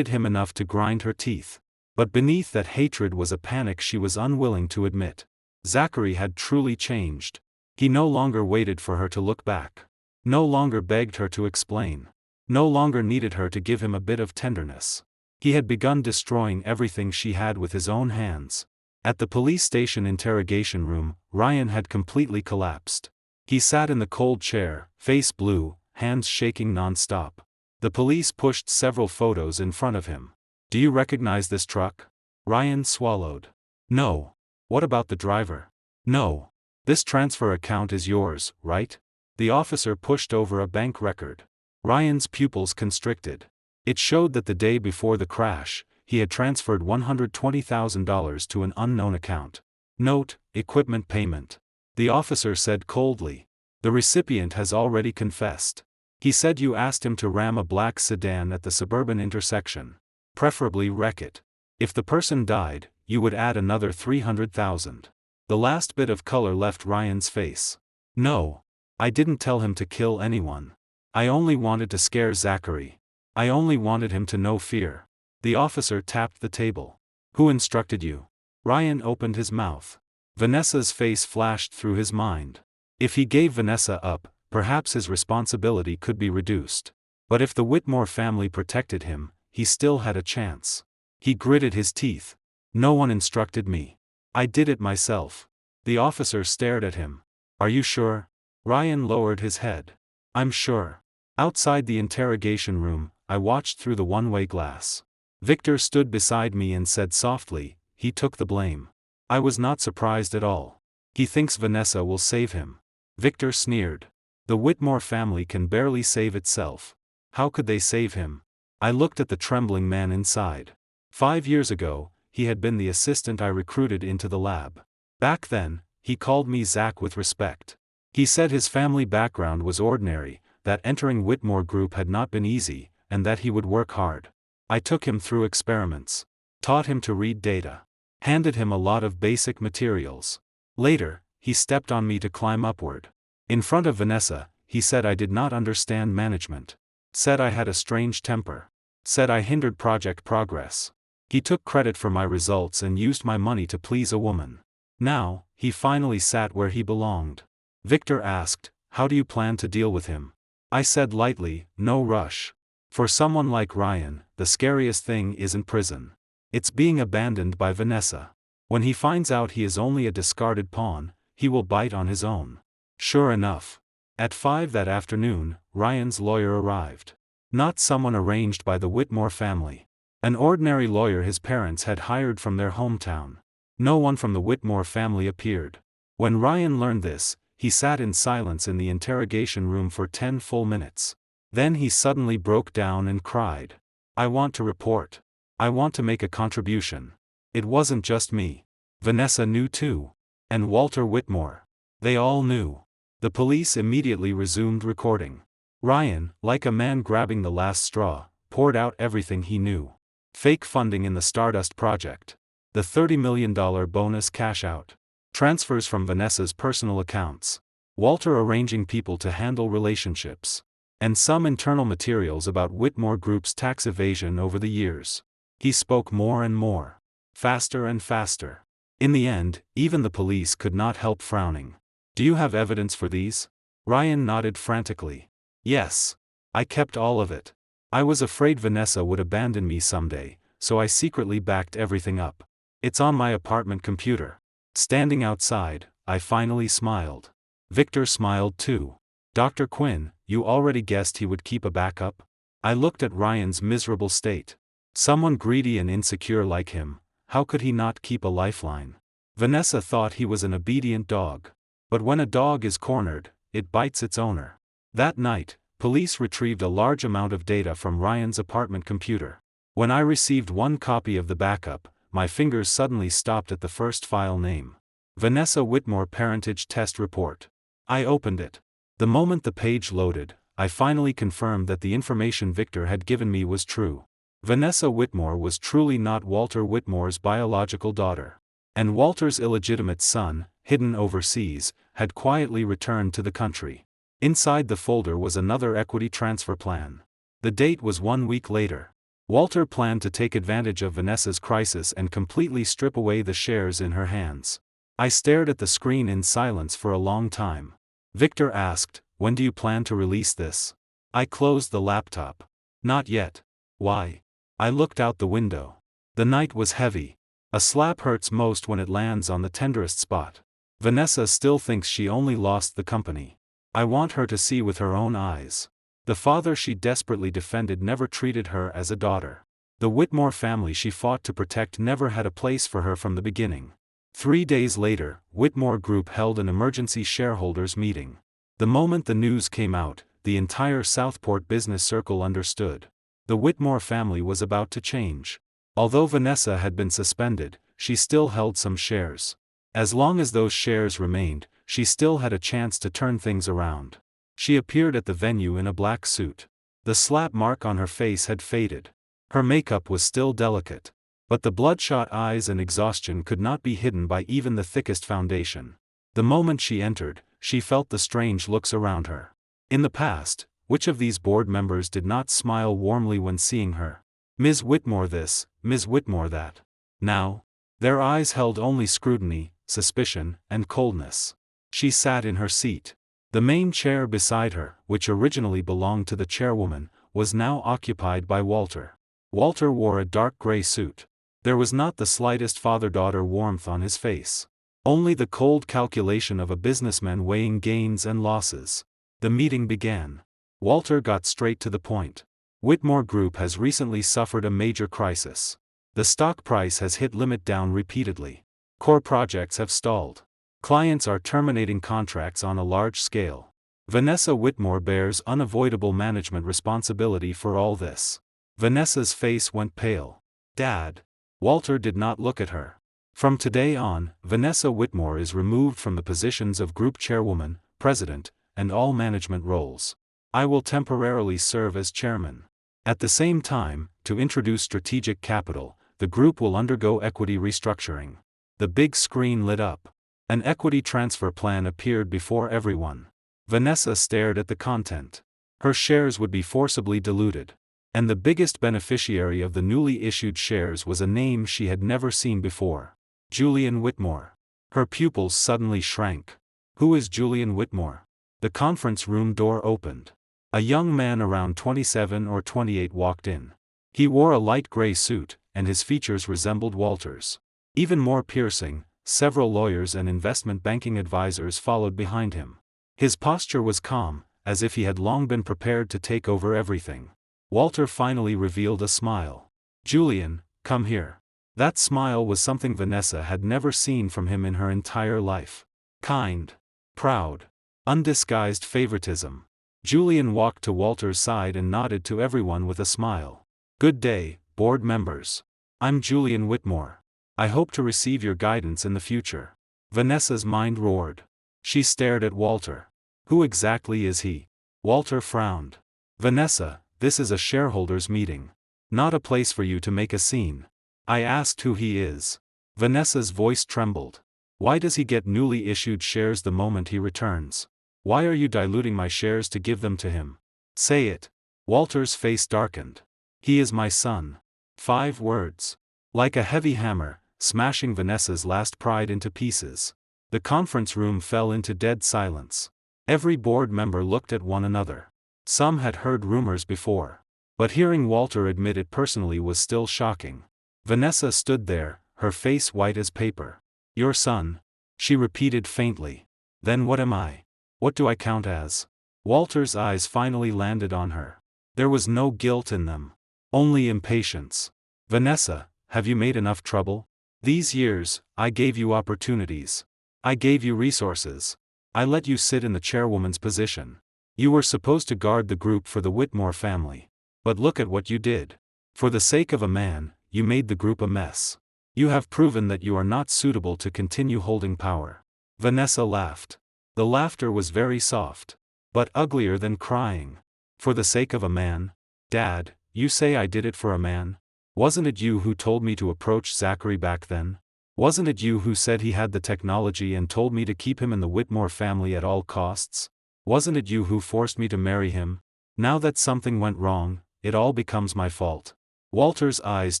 enough to grind her teeth. But beneath that hatred was a panic she was unwilling to admit. Zachary had truly changed. He no longer waited for her to look back. No longer begged her to explain. No longer needed her to give him a bit of tenderness. He had begun destroying everything she had with his own hands. At the police station interrogation room, Ryan had completely collapsed. He sat in the cold chair, face blue, hands shaking non-stop. The police pushed several photos in front of him. "Do you recognize this truck?" Ryan swallowed. "No." "What about the driver?" "No." "This transfer account is yours, right?" The officer pushed over a bank record. Ryan's pupils constricted. It showed that the day before the crash, he had transferred $120,000 to an unknown account. Note, equipment payment. The officer said coldly. "The recipient has already confessed. He said you asked him to ram a black sedan at the suburban intersection. Preferably wreck it. If the person died, you would add another $300,000. The last bit of color left Ryan's face. "No. I didn't tell him to kill anyone. I only wanted to scare Zachary. I only wanted him to know fear." The officer tapped the table. "Who instructed you?" Ryan opened his mouth. Vanessa's face flashed through his mind. If he gave Vanessa up, perhaps his responsibility could be reduced. But if the Whitmore family protected him, he still had a chance. He gritted his teeth. "No one instructed me. I did it myself." The officer stared at him. "Are you sure?" Ryan lowered his head. "I'm sure. Outside the interrogation room, I watched through the one-way glass. Victor stood beside me and said softly, 'He took the blame.' I was not surprised at all. 'He thinks Vanessa will save him.'" Victor sneered. "The Whitmore family can barely save itself. How could they save him?" I looked at the trembling man inside. 5 years ago, he had been the assistant I recruited into the lab. Back then, he called me Zach with respect. He said his family background was ordinary, that entering Whitmore Group had not been easy, and that he would work hard. I took him through experiments. Taught him to read data. Handed him a lot of basic materials. Later, he stepped on me to climb upward. In front of Vanessa, he said I did not understand management. Said I had a strange temper. Said I hindered project progress. He took credit for my results and used my money to please a woman. Now, he finally sat where he belonged. Victor asked, "How do you plan to deal with him?" I said lightly, "No rush. For someone like Ryan, the scariest thing isn't prison. It's being abandoned by Vanessa. When he finds out he is only a discarded pawn, he will bite on his own." Sure enough. At 5 that afternoon, Ryan's lawyer arrived. Not someone arranged by the Whitmore family. An ordinary lawyer his parents had hired from their hometown. No one from the Whitmore family appeared. When Ryan learned this, he sat in silence in the interrogation room for 10 full minutes. Then he suddenly broke down and cried. "I want to report. I want to make a contribution. It wasn't just me. Vanessa knew too. And Walter Whitmore. They all knew." The police immediately resumed recording. Ryan, like a man grabbing the last straw, poured out everything he knew. Fake funding in the Stardust project. The $30 million bonus cash out. Transfers from Vanessa's personal accounts. Walter arranging people to handle relationships. And some internal materials about Whitmore Group's tax evasion over the years. He spoke more and more. Faster and faster. In the end, even the police could not help frowning. "Do you have evidence for these?" Ryan nodded frantically. "Yes. I kept all of it. I was afraid Vanessa would abandon me someday, so I secretly backed everything up. It's on my apartment computer." Standing outside, I finally smiled. Victor smiled too. "Dr. Quinn, you already guessed he would keep a backup?" I looked at Ryan's miserable state. Someone greedy and insecure like him, how could he not keep a lifeline? Vanessa thought he was an obedient dog. But when a dog is cornered, it bites its owner. That night, police retrieved a large amount of data from Ryan's apartment computer. When I received one copy of the backup, my fingers suddenly stopped at the first file name. Vanessa Whitmore Parentage Test Report. I opened it. The moment the page loaded, I finally confirmed that the information Victor had given me was true. Vanessa Whitmore was truly not Walter Whitmore's biological daughter. And Walter's illegitimate son, hidden overseas, had quietly returned to the country. Inside the folder was another equity transfer plan. The date was 1 week later. Walter planned to take advantage of Vanessa's crisis and completely strip away the shares in her hands. I stared at the screen in silence for a long time. Victor asked, "When do you plan to release this?" I closed the laptop. "Not yet." "Why?" I looked out the window. The night was heavy. A slap hurts most when it lands on the tenderest spot. Vanessa still thinks she only lost the company. I want her to see with her own eyes. The father she desperately defended never treated her as a daughter. The Whitmore family she fought to protect never had a place for her from the beginning. 3 days later, Whitmore Group held an emergency shareholders meeting. The moment the news came out, the entire Southport business circle understood. The Whitmore family was about to change. Although Vanessa had been suspended, she still held some shares. As long as those shares remained, she still had a chance to turn things around. She appeared at the venue in a black suit. The slap mark on her face had faded. Her makeup was still delicate. But the bloodshot eyes and exhaustion could not be hidden by even the thickest foundation. The moment she entered, she felt the strange looks around her. In the past, which of these board members did not smile warmly when seeing her? Ms. Whitmore this, Ms. Whitmore that. Now, their eyes held only scrutiny, suspicion, and coldness. She sat in her seat. The main chair beside her, which originally belonged to the chairwoman, was now occupied by Walter. Walter wore a dark gray suit. There was not the slightest father-daughter warmth on his face. Only the cold calculation of a businessman weighing gains and losses. The meeting began. Walter got straight to the point. Whitmore Group has recently suffered a major crisis. The stock price has hit limit down repeatedly. Core projects have stalled. Clients are terminating contracts on a large scale. Vanessa Whitmore bears unavoidable management responsibility for all this. Vanessa's face went pale. "Dad." Walter did not look at her. "From today on, Vanessa Whitmore is removed from the positions of group chairwoman, president, and all management roles. I will temporarily serve as chairman. At the same time, to introduce strategic capital, the group will undergo equity restructuring." The big screen lit up. An equity transfer plan appeared before everyone. Vanessa stared at the content. Her shares would be forcibly diluted. And the biggest beneficiary of the newly issued shares was a name she had never seen before. Julian Whitmore. Her pupils suddenly shrank. Who is Julian Whitmore? The conference room door opened. A young man around 27 or 28 walked in. He wore a light gray suit, and his features resembled Walter's. Even more piercing, several lawyers and investment banking advisors followed behind him. His posture was calm, as if he had long been prepared to take over everything. Walter finally revealed a smile. "Julian, come here." That smile was something Vanessa had never seen from him in her entire life. Kind. Proud. Undisguised favoritism. Julian walked to Walter's side and nodded to everyone with a smile. "Good day, board members. I'm Julian Whitmore. I hope to receive your guidance in the future." Vanessa's mind roared. She stared at Walter. Who exactly is he? Walter frowned. "Vanessa, this is a shareholders' meeting. Not a place for you to make a scene." I asked who he is. Vanessa's voice trembled. "Why does he get newly issued shares the moment he returns? Why are you diluting my shares to give them to him? Say it." Walter's face darkened. "He is my son." 5 words. Like a heavy hammer, smashing Vanessa's last pride into pieces. The conference room fell into dead silence. Every board member looked at one another. Some had heard rumors before. But hearing Walter admit it personally was still shocking. Vanessa stood there, her face white as paper. "Your son?" she repeated faintly. "Then what am I? What do I count as?" Walter's eyes finally landed on her. There was no guilt in them. Only impatience. "Vanessa, have you made enough trouble? These years, I gave you opportunities. I gave you resources. I let you sit in the chairwoman's position. You were supposed to guard the group for the Whitmore family. But look at what you did. For the sake of a man, you made the group a mess. You have proven that you are not suitable to continue holding power." Vanessa laughed. The laughter was very soft. But uglier than crying. "For the sake of a man? Dad, you say I did it for a man? Wasn't it you who told me to approach Zachary back then? Wasn't it you who said he had the technology and told me to keep him in the Whitmore family at all costs? Wasn't it you who forced me to marry him? Now that something went wrong, it all becomes my fault." Walter's eyes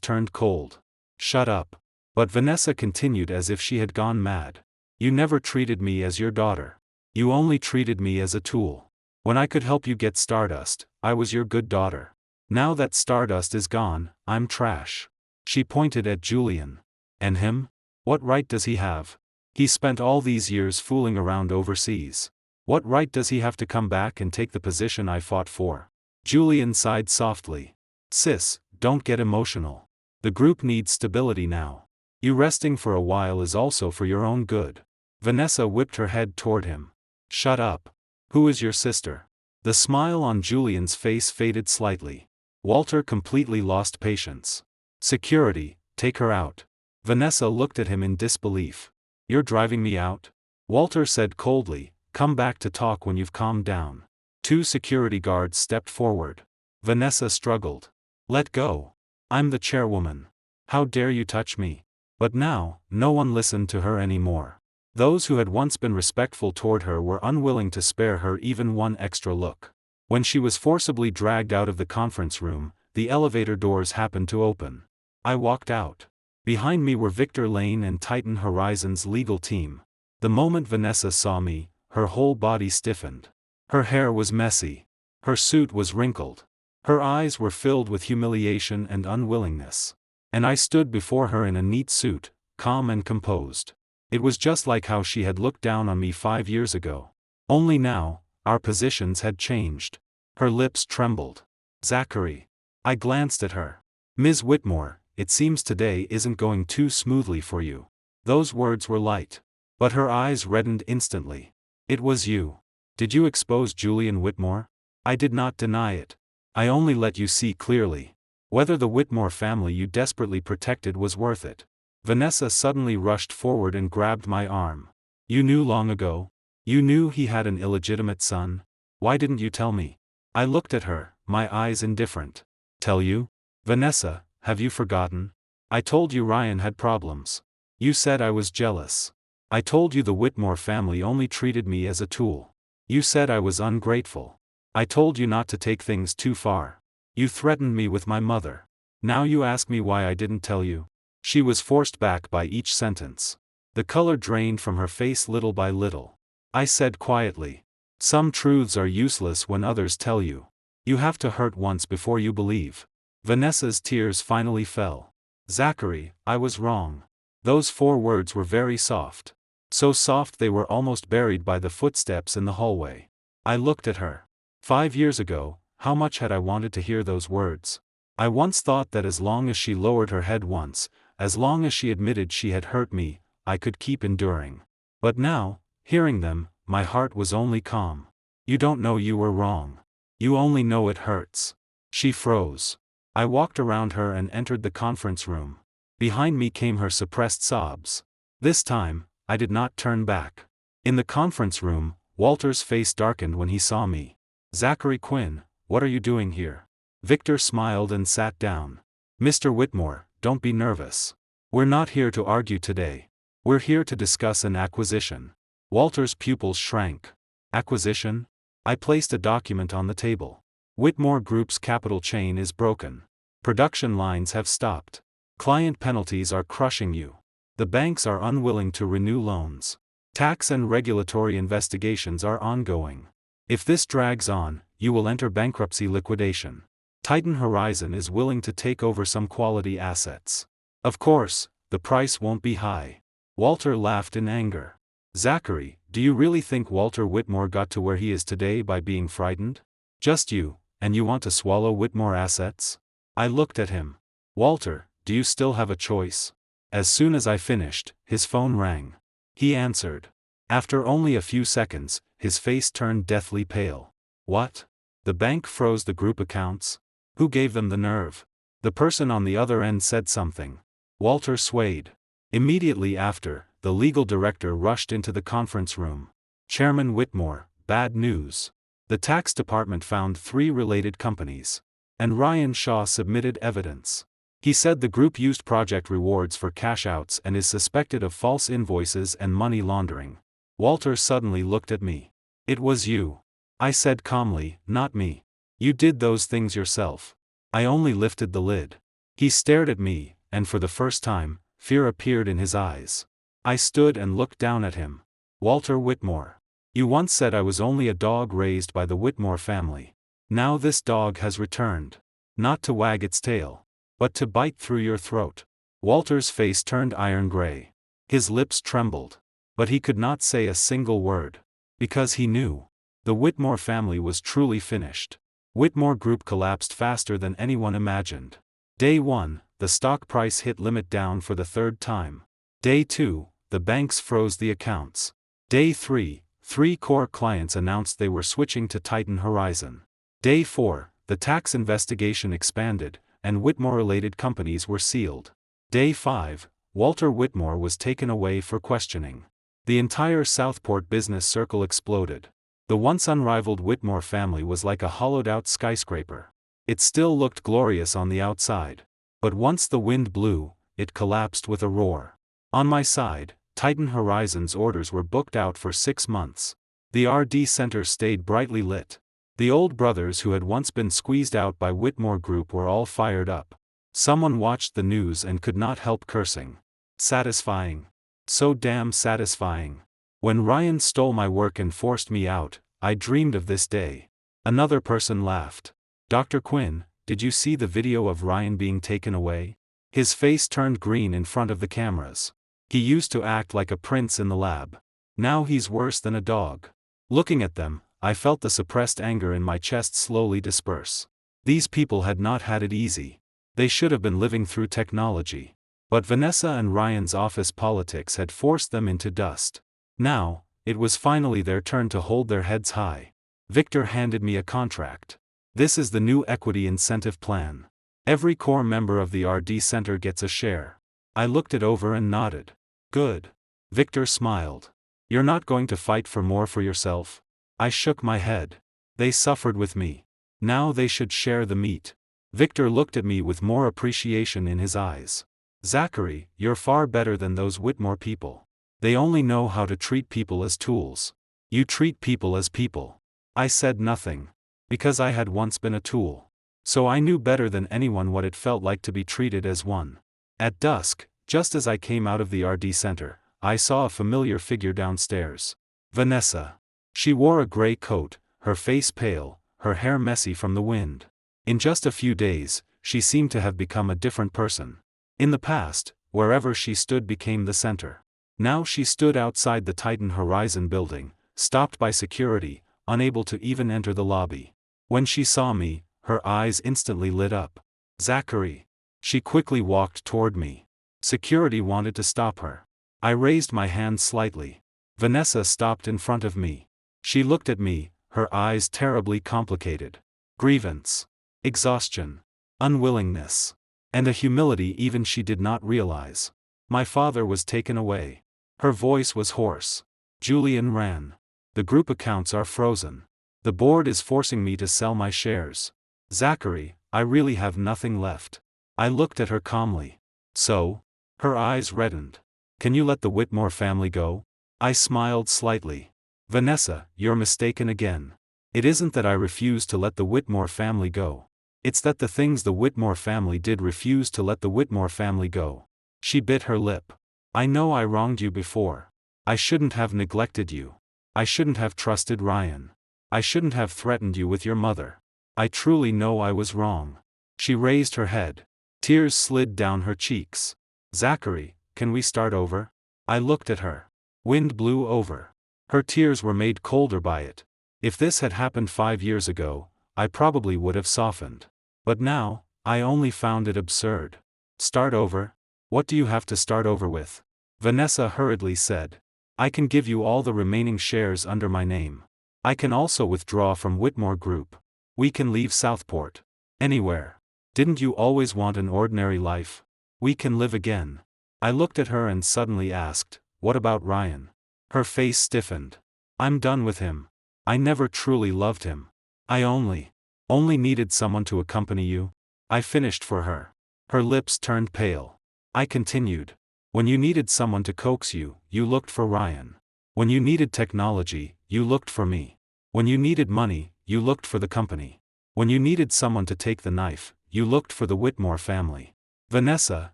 turned cold. "Shut up." But Vanessa continued as if she had gone mad. "You never treated me as your daughter. You only treated me as a tool. When I could help you get Stardust, I was your good daughter. Now that Stardust is gone, I'm trash." She pointed at Julian. "And him? What right does he have? He spent all these years fooling around overseas. What right does he have to come back and take the position I fought for?" Julian sighed softly. "Sis, don't get emotional. The group needs stability now. You resting for a while is also for your own good." Vanessa whipped her head toward him. "Shut up. Who is your sister?" The smile on Julian's face faded slightly. Walter completely lost patience. "Security, take her out." Vanessa looked at him in disbelief. "You're driving me out?" Walter said coldly, "Come back to talk when you've calmed down." Two security guards stepped forward. Vanessa struggled. "Let go. I'm the chairwoman. How dare you touch me?" But now, no one listened to her anymore. Those who had once been respectful toward her were unwilling to spare her even one extra look. When she was forcibly dragged out of the conference room, the elevator doors happened to open. I walked out. Behind me were Victor Lane and Titan Horizon's legal team. The moment Vanessa saw me, her whole body stiffened. Her hair was messy. Her suit was wrinkled. Her eyes were filled with humiliation and unwillingness. And I stood before her in a neat suit, calm and composed. It was just like how she had looked down on me 5 years ago. Only now, our positions had changed. Her lips trembled. "Zachary." I glanced at her. "Ms. Whitmore, it seems today isn't going too smoothly for you." Those words were light. But her eyes reddened instantly. "It was you. Did you expose Julian Whitmore?" "I did not deny it. I only let you see clearly whether the Whitmore family you desperately protected was worth it." Vanessa suddenly rushed forward and grabbed my arm. "You knew long ago? You knew he had an illegitimate son? Why didn't you tell me?" I looked at her, my eyes indifferent. "Tell you? Vanessa, have you forgotten? I told you Ryan had problems. You said I was jealous. I told you the Whitmore family only treated me as a tool. You said I was ungrateful. I told you not to take things too far. You threatened me with my mother. Now you ask me why I didn't tell you." She was forced back by each sentence. The color drained from her face little by little. I said quietly, "Some truths are useless when others tell you. You have to hurt once before you believe." Vanessa's tears finally fell. "Zachary, I was wrong." Those 4 words were very soft. So soft they were almost buried by the footsteps in the hallway. I looked at her. 5 years ago, how much had I wanted to hear those words? I once thought that as long as she lowered her head once, as long as she admitted she had hurt me, I could keep enduring. But now, hearing them, my heart was only calm. "You don't know you were wrong. You only know it hurts." She froze. I walked around her and entered the conference room. Behind me came her suppressed sobs. This time, I did not turn back. In the conference room, Walter's face darkened when he saw me. "Zachary Quinn, what are you doing here?" Victor smiled and sat down. "Mr. Whitmore, don't be nervous. We're not here to argue today. We're here to discuss an acquisition." Walter's pupils shrank. "Acquisition?" I placed a document on the table. "Whitmore Group's capital chain is broken. Production lines have stopped. Client penalties are crushing you. The banks are unwilling to renew loans. Tax and regulatory investigations are ongoing. If this drags on, you will enter bankruptcy liquidation. Titan Horizon is willing to take over some quality assets. Of course, the price won't be high." Walter laughed in anger. "Zachary, do you really think Walter Whitmore got to where he is today by being frightened? Just you, and you want to swallow Whitmore assets?" I looked at him. "Walter, do you still have a choice?" As soon as I finished, his phone rang. He answered. After only a few seconds, his face turned deathly pale. "What? The bank froze the group accounts? Who gave them the nerve?" The person on the other end said something. Walter swayed. Immediately after, the legal director rushed into the conference room. "Chairman Whitmore, bad news. The tax department found 3 related companies. And Ryan Shaw submitted evidence. He said the group used project rewards for cash outs and is suspected of false invoices and money laundering. Walter suddenly looked at me. It was you. I said calmly, not me. You did those things yourself. I only lifted the lid. He stared at me, and for the first time, fear appeared in his eyes. I stood and looked down at him. Walter Whitmore. You once said I was only a dog raised by the Whitmore family. Now this dog has returned. Not to wag its tail, but to bite through your throat. Walter's face turned iron gray. His lips trembled. But he could not say a single word. Because he knew. The Whitmore family was truly finished. Whitmore Group collapsed faster than anyone imagined. Day 1, the stock price hit limit down for the third time. Day 2, the banks froze the accounts. Day 3, 3 core clients announced they were switching to Titan Horizon. Day 4, the tax investigation expanded, and Whitmore-related companies were sealed. Day 5, Walter Whitmore was taken away for questioning. The entire Southport business circle exploded. The once unrivaled Whitmore family was like a hollowed-out skyscraper. It still looked glorious on the outside. But once the wind blew, it collapsed with a roar. On my side, Titan Horizon's orders were booked out for 6 months. The RD Center stayed brightly lit. The old brothers who had once been squeezed out by Whitmore Group were all fired up. Someone watched the news and could not help cursing. Satisfying. So damn satisfying. When Ryan stole my work and forced me out, I dreamed of this day. Another person laughed. Dr. Quinn, did you see the video of Ryan being taken away? His face turned green in front of the cameras. He used to act like a prince in the lab. Now he's worse than a dog. Looking at them, I felt the suppressed anger in my chest slowly disperse. These people had not had it easy. They should have been living through technology. But Vanessa and Ryan's office politics had forced them into dust. Now, it was finally their turn to hold their heads high. Victor handed me a contract. This is the new equity incentive plan. Every core member of the RD Center gets a share. I looked it over and nodded. Good. Victor smiled. You're not going to fight for more for yourself? I shook my head. They suffered with me. Now they should share the meat. Victor looked at me with more appreciation in his eyes. Zachary, you're far better than those Whitmore people. They only know how to treat people as tools. You treat people as people. I said nothing. Because I had once been a tool. So I knew better than anyone what it felt like to be treated as one. At dusk, just as I came out of the RD Center, I saw a familiar figure downstairs. Vanessa. She wore a gray coat, her face pale, her hair messy from the wind. In just a few days, she seemed to have become a different person. In the past, wherever she stood became the center. Now she stood outside the Titan Horizon building, stopped by security, unable to even enter the lobby. When she saw me, her eyes instantly lit up. Zachary. She quickly walked toward me. Security wanted to stop her. I raised my hand slightly. Vanessa stopped in front of me. She looked at me, her eyes terribly complicated. Grievance. Exhaustion. Unwillingness. And a humility even she did not realize. My father was taken away. Her voice was hoarse. Julian ran. The group accounts are frozen. The board is forcing me to sell my shares. Zachary, I really have nothing left. I looked at her calmly. So? Her eyes reddened. Can you let the Whitmore family go? I smiled slightly. Vanessa, you're mistaken again. It isn't that I refuse to let the Whitmore family go. It's that the things the Whitmore family did refuse to let the Whitmore family go. She bit her lip. I know I wronged you before. I shouldn't have neglected you. I shouldn't have trusted Ryan. I shouldn't have threatened you with your mother. I truly know I was wrong. She raised her head. Tears slid down her cheeks. Zachary, can we start over? I looked at her. Wind blew over. Her tears were made colder by it. If this had happened 5 years ago, I probably would have softened. But now, I only found it absurd. Start over? What do you have to start over with? Vanessa hurriedly said. I can give you all the remaining shares under my name. I can also withdraw from Whitmore Group. We can leave Southport. Anywhere. Didn't you always want an ordinary life? We can live again. I looked at her and suddenly asked, what about Ryan? Her face stiffened. I'm done with him. I never truly loved him. I only needed someone to accompany you. I finished for her. Her lips turned pale. I continued. When you needed someone to coax you, you looked for Ryan. When you needed technology, you looked for me. When you needed money, you looked for the company. When you needed someone to take the knife, you looked for the Whitmore family. Vanessa,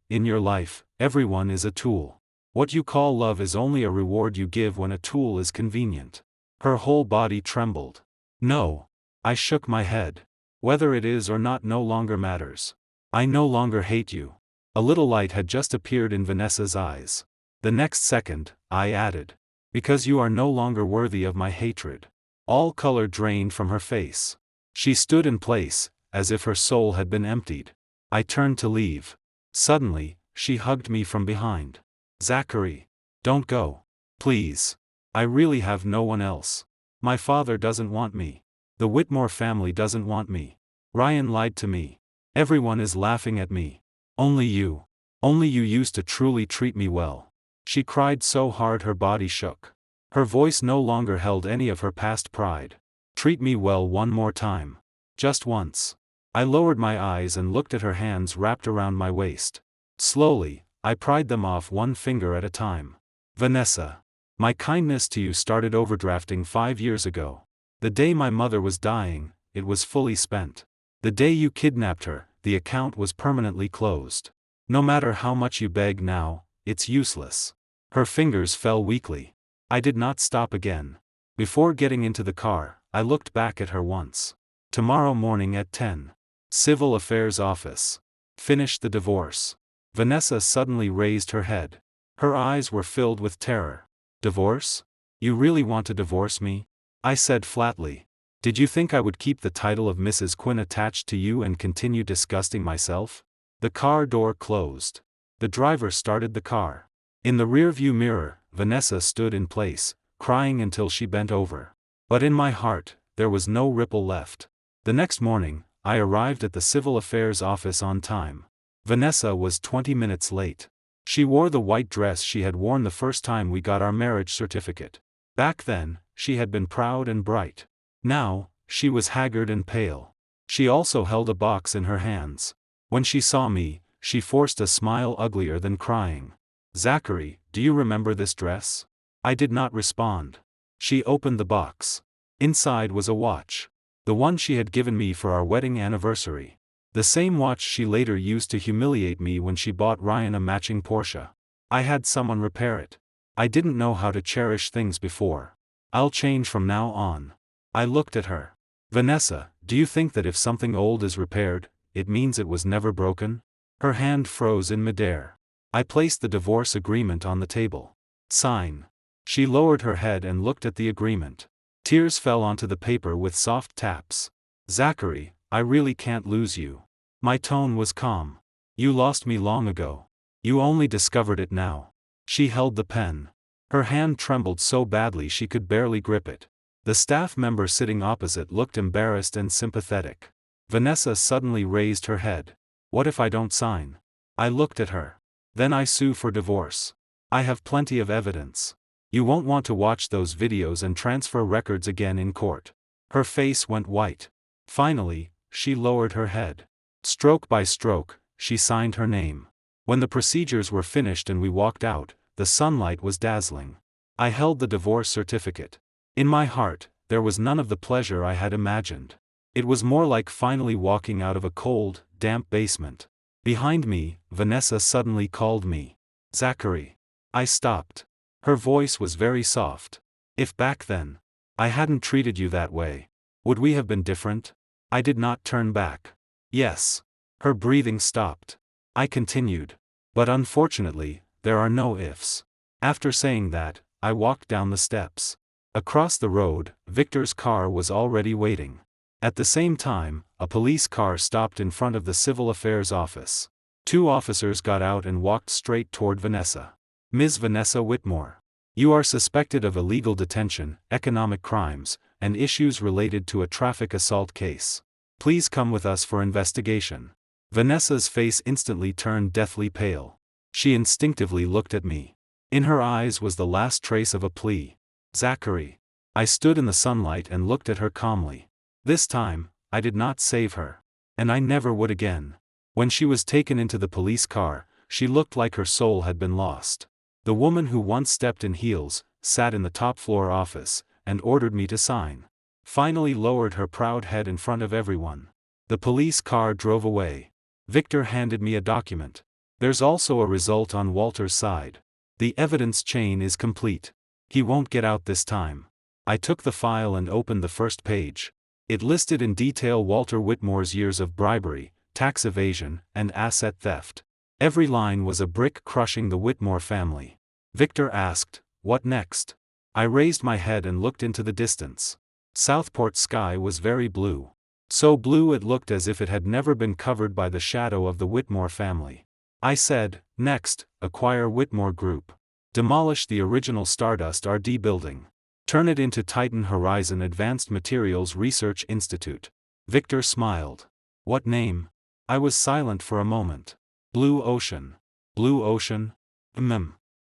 in your life, everyone is a tool. What you call love is only a reward you give when a tool is convenient. Her whole body trembled. No. I shook my head. Whether it is or not no longer matters. I no longer hate you. A little light had just appeared in Vanessa's eyes. The next second, I added. Because you are no longer worthy of my hatred. All color drained from her face. She stood in place, as if her soul had been emptied. I turned to leave. Suddenly, she hugged me from behind. Zachary. Don't go. Please. I really have no one else. My father doesn't want me. The Whitmore family doesn't want me. Ryan lied to me. Everyone is laughing at me. Only you. Only you used to truly treat me well. She cried so hard her body shook. Her voice no longer held any of her past pride. Treat me well one more time. Just once. I lowered my eyes and looked at her hands wrapped around my waist. Slowly, I pried them off one finger at a time. Vanessa. My kindness to you started overdrafting 5 years ago. The day my mother was dying, it was fully spent. The day you kidnapped her, the account was permanently closed. No matter how much you beg now, it's useless. Her fingers fell weakly. I did not stop again. Before getting into the car, I looked back at her once. Tomorrow morning at 10. Civil Affairs Office. Finish the divorce. Vanessa suddenly raised her head. Her eyes were filled with terror. Divorce? You really want to divorce me? I said flatly. Did you think I would keep the title of Mrs. Quinn attached to you and continue disgusting myself? The car door closed. The driver started the car. In the rearview mirror, Vanessa stood in place, crying until she bent over. But in my heart, there was no ripple left. The next morning, I arrived at the Civil Affairs office on time. Vanessa was 20 minutes late. She wore the white dress she had worn the first time we got our marriage certificate. Back then, she had been proud and bright. Now, she was haggard and pale. She also held a box in her hands. When she saw me, she forced a smile uglier than crying. Zachary, do you remember this dress? I did not respond. She opened the box. Inside was a watch. The one she had given me for our wedding anniversary. The same watch she later used to humiliate me when she bought Ryan a matching Porsche. I had someone repair it. I didn't know how to cherish things before. I'll change from now on. I looked at her. Vanessa, do you think that if something old is repaired, it means it was never broken? Her hand froze in midair. I placed the divorce agreement on the table. Sign. She lowered her head and looked at the agreement. Tears fell onto the paper with soft taps. Zachary, I really can't lose you. My tone was calm. You lost me long ago. You only discovered it now. She held the pen. Her hand trembled so badly she could barely grip it. The staff member sitting opposite looked embarrassed and sympathetic. Vanessa suddenly raised her head. What if I don't sign? I looked at her. Then I sue for divorce. I have plenty of evidence. You won't want to watch those videos and transfer records again in court. Her face went white. Finally, she lowered her head. Stroke by stroke, she signed her name. When the procedures were finished and we walked out, the sunlight was dazzling. I held the divorce certificate. In my heart, there was none of the pleasure I had imagined. It was more like finally walking out of a cold, damp basement. Behind me, Vanessa suddenly called me. Zachary. I stopped. Her voice was very soft. If back then, I hadn't treated you that way, would we have been different? I did not turn back. Yes. Her breathing stopped. I continued. But unfortunately, there are no ifs. After saying that, I walked down the steps. Across the road, Victor's car was already waiting. At the same time, a police car stopped in front of the Civil Affairs office. 2 officers got out and walked straight toward Vanessa. Ms. Vanessa Whitmore. You are suspected of illegal detention, economic crimes, and issues related to a traffic assault case. Please come with us for investigation. Vanessa's face instantly turned deathly pale. She instinctively looked at me. In her eyes was the last trace of a plea. Zachary. I stood in the sunlight and looked at her calmly. This time, I did not save her. And I never would again. When she was taken into the police car, she looked like her soul had been lost. The woman who once stepped in heels, sat in the top floor office, and ordered me to sign. Finally lowered her proud head in front of everyone. The police car drove away. Victor handed me a document. There's also a result on Walter's side. The evidence chain is complete. He won't get out this time. I took the file and opened the first page. It listed in detail Walter Whitmore's years of bribery, tax evasion, and asset theft. Every line was a brick crushing the Whitmore family. Victor asked, "What next?" I raised my head and looked into the distance. Southport's sky was very blue. So blue it looked as if it had never been covered by the shadow of the Whitmore family. I said, "Next, acquire Whitmore Group. Demolish the original Stardust RD building. Turn it into Titan Horizon Advanced Materials Research Institute." Victor smiled. "What name?" I was silent for a moment. "Blue Ocean." Blue Ocean?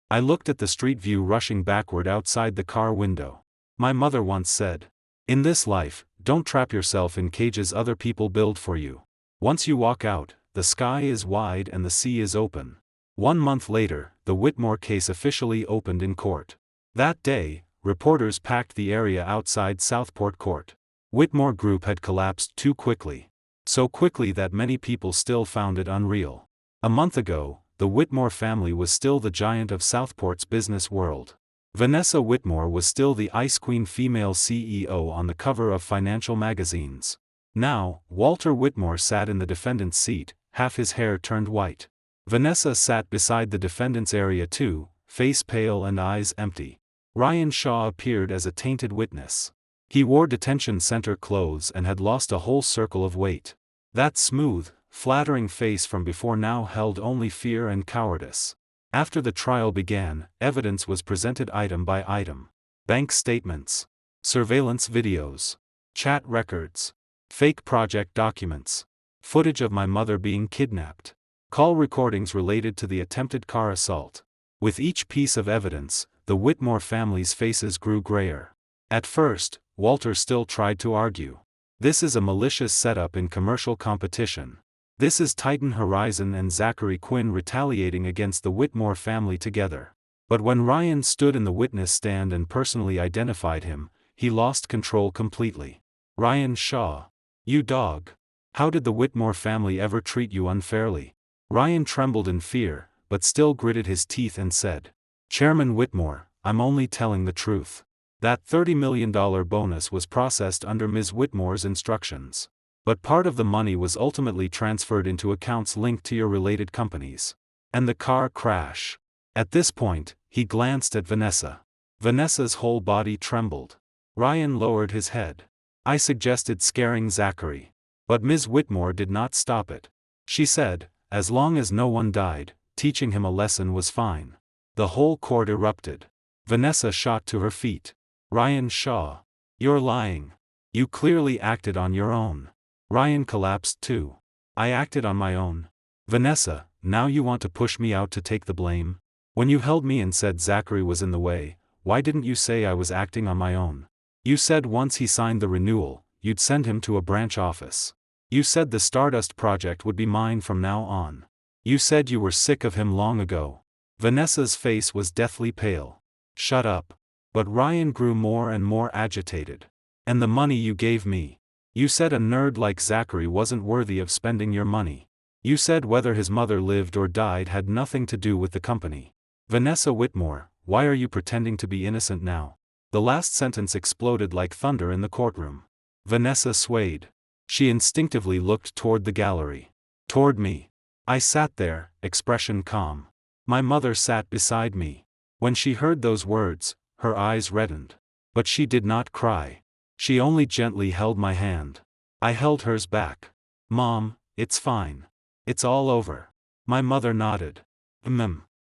I looked at the street view rushing backward outside the car window. My mother once said, "In this life, don't trap yourself in cages other people build for you. Once you walk out, the sky is wide and the sea is open." 1 month later, the Whitmore case officially opened in court. That day, reporters packed the area outside Southport Court. Whitmore Group had collapsed too quickly. So quickly that many people still found it unreal. A month ago, the Whitmore family was still the giant of Southport's business world. Vanessa Whitmore was still the Ice Queen female CEO on the cover of financial magazines. Now, Walter Whitmore sat in the defendant's seat, half his hair turned white. Vanessa sat beside the defendant's area too, face pale and eyes empty. Ryan Shaw appeared as a tainted witness. He wore detention center clothes and had lost a whole circle of weight. That smooth, flattering face from before now held only fear and cowardice. After the trial began, evidence was presented item by item. Bank statements, surveillance videos, chat records, fake project documents, footage of my mother being kidnapped, call recordings related to the attempted car assault. With each piece of evidence, the Whitmore family's faces grew grayer. At first, Walter still tried to argue. "This is a malicious setup in commercial competition. This is Titan Horizon and Zachary Quinn retaliating against the Whitmore family together." But when Ryan stood in the witness stand and personally identified him, he lost control completely. "Ryan Shaw. You dog. How did the Whitmore family ever treat you unfairly?" Ryan trembled in fear, but still gritted his teeth and said, "Chairman Whitmore, I'm only telling the truth. That $30 million bonus was processed under Ms. Whitmore's instructions. But part of the money was ultimately transferred into accounts linked to your related companies. And the car crash." At this point, he glanced at Vanessa. Vanessa's whole body trembled. Ryan lowered his head. I suggested scaring Zachary. But Ms. Whitmore did not stop it. She said, as long as no one died, teaching him a lesson was fine. The whole court erupted. Vanessa shot to her feet. "Ryan Shaw. You're lying. You clearly acted on your own." Ryan collapsed too. "I acted on my own." "Vanessa, now you want to push me out to take the blame? When you held me and said Zachary was in the way, why didn't you say I was acting on my own? You said once he signed the renewal, you'd send him to a branch office. You said the Stardust project would be mine from now on. You said you were sick of him long ago." Vanessa's face was deathly pale. "Shut up." But Ryan grew more and more agitated. "And the money you gave me. You said a nerd like Zachary wasn't worthy of spending your money. You said whether his mother lived or died had nothing to do with the company. Vanessa Whitmore, why are you pretending to be innocent now?" The last sentence exploded like thunder in the courtroom. Vanessa swayed. She instinctively looked toward the gallery. Toward me. I sat there, expression calm. My mother sat beside me. When she heard those words, her eyes reddened. But she did not cry. She only gently held my hand. I held hers back. "Mom, it's fine. It's all over." My mother nodded.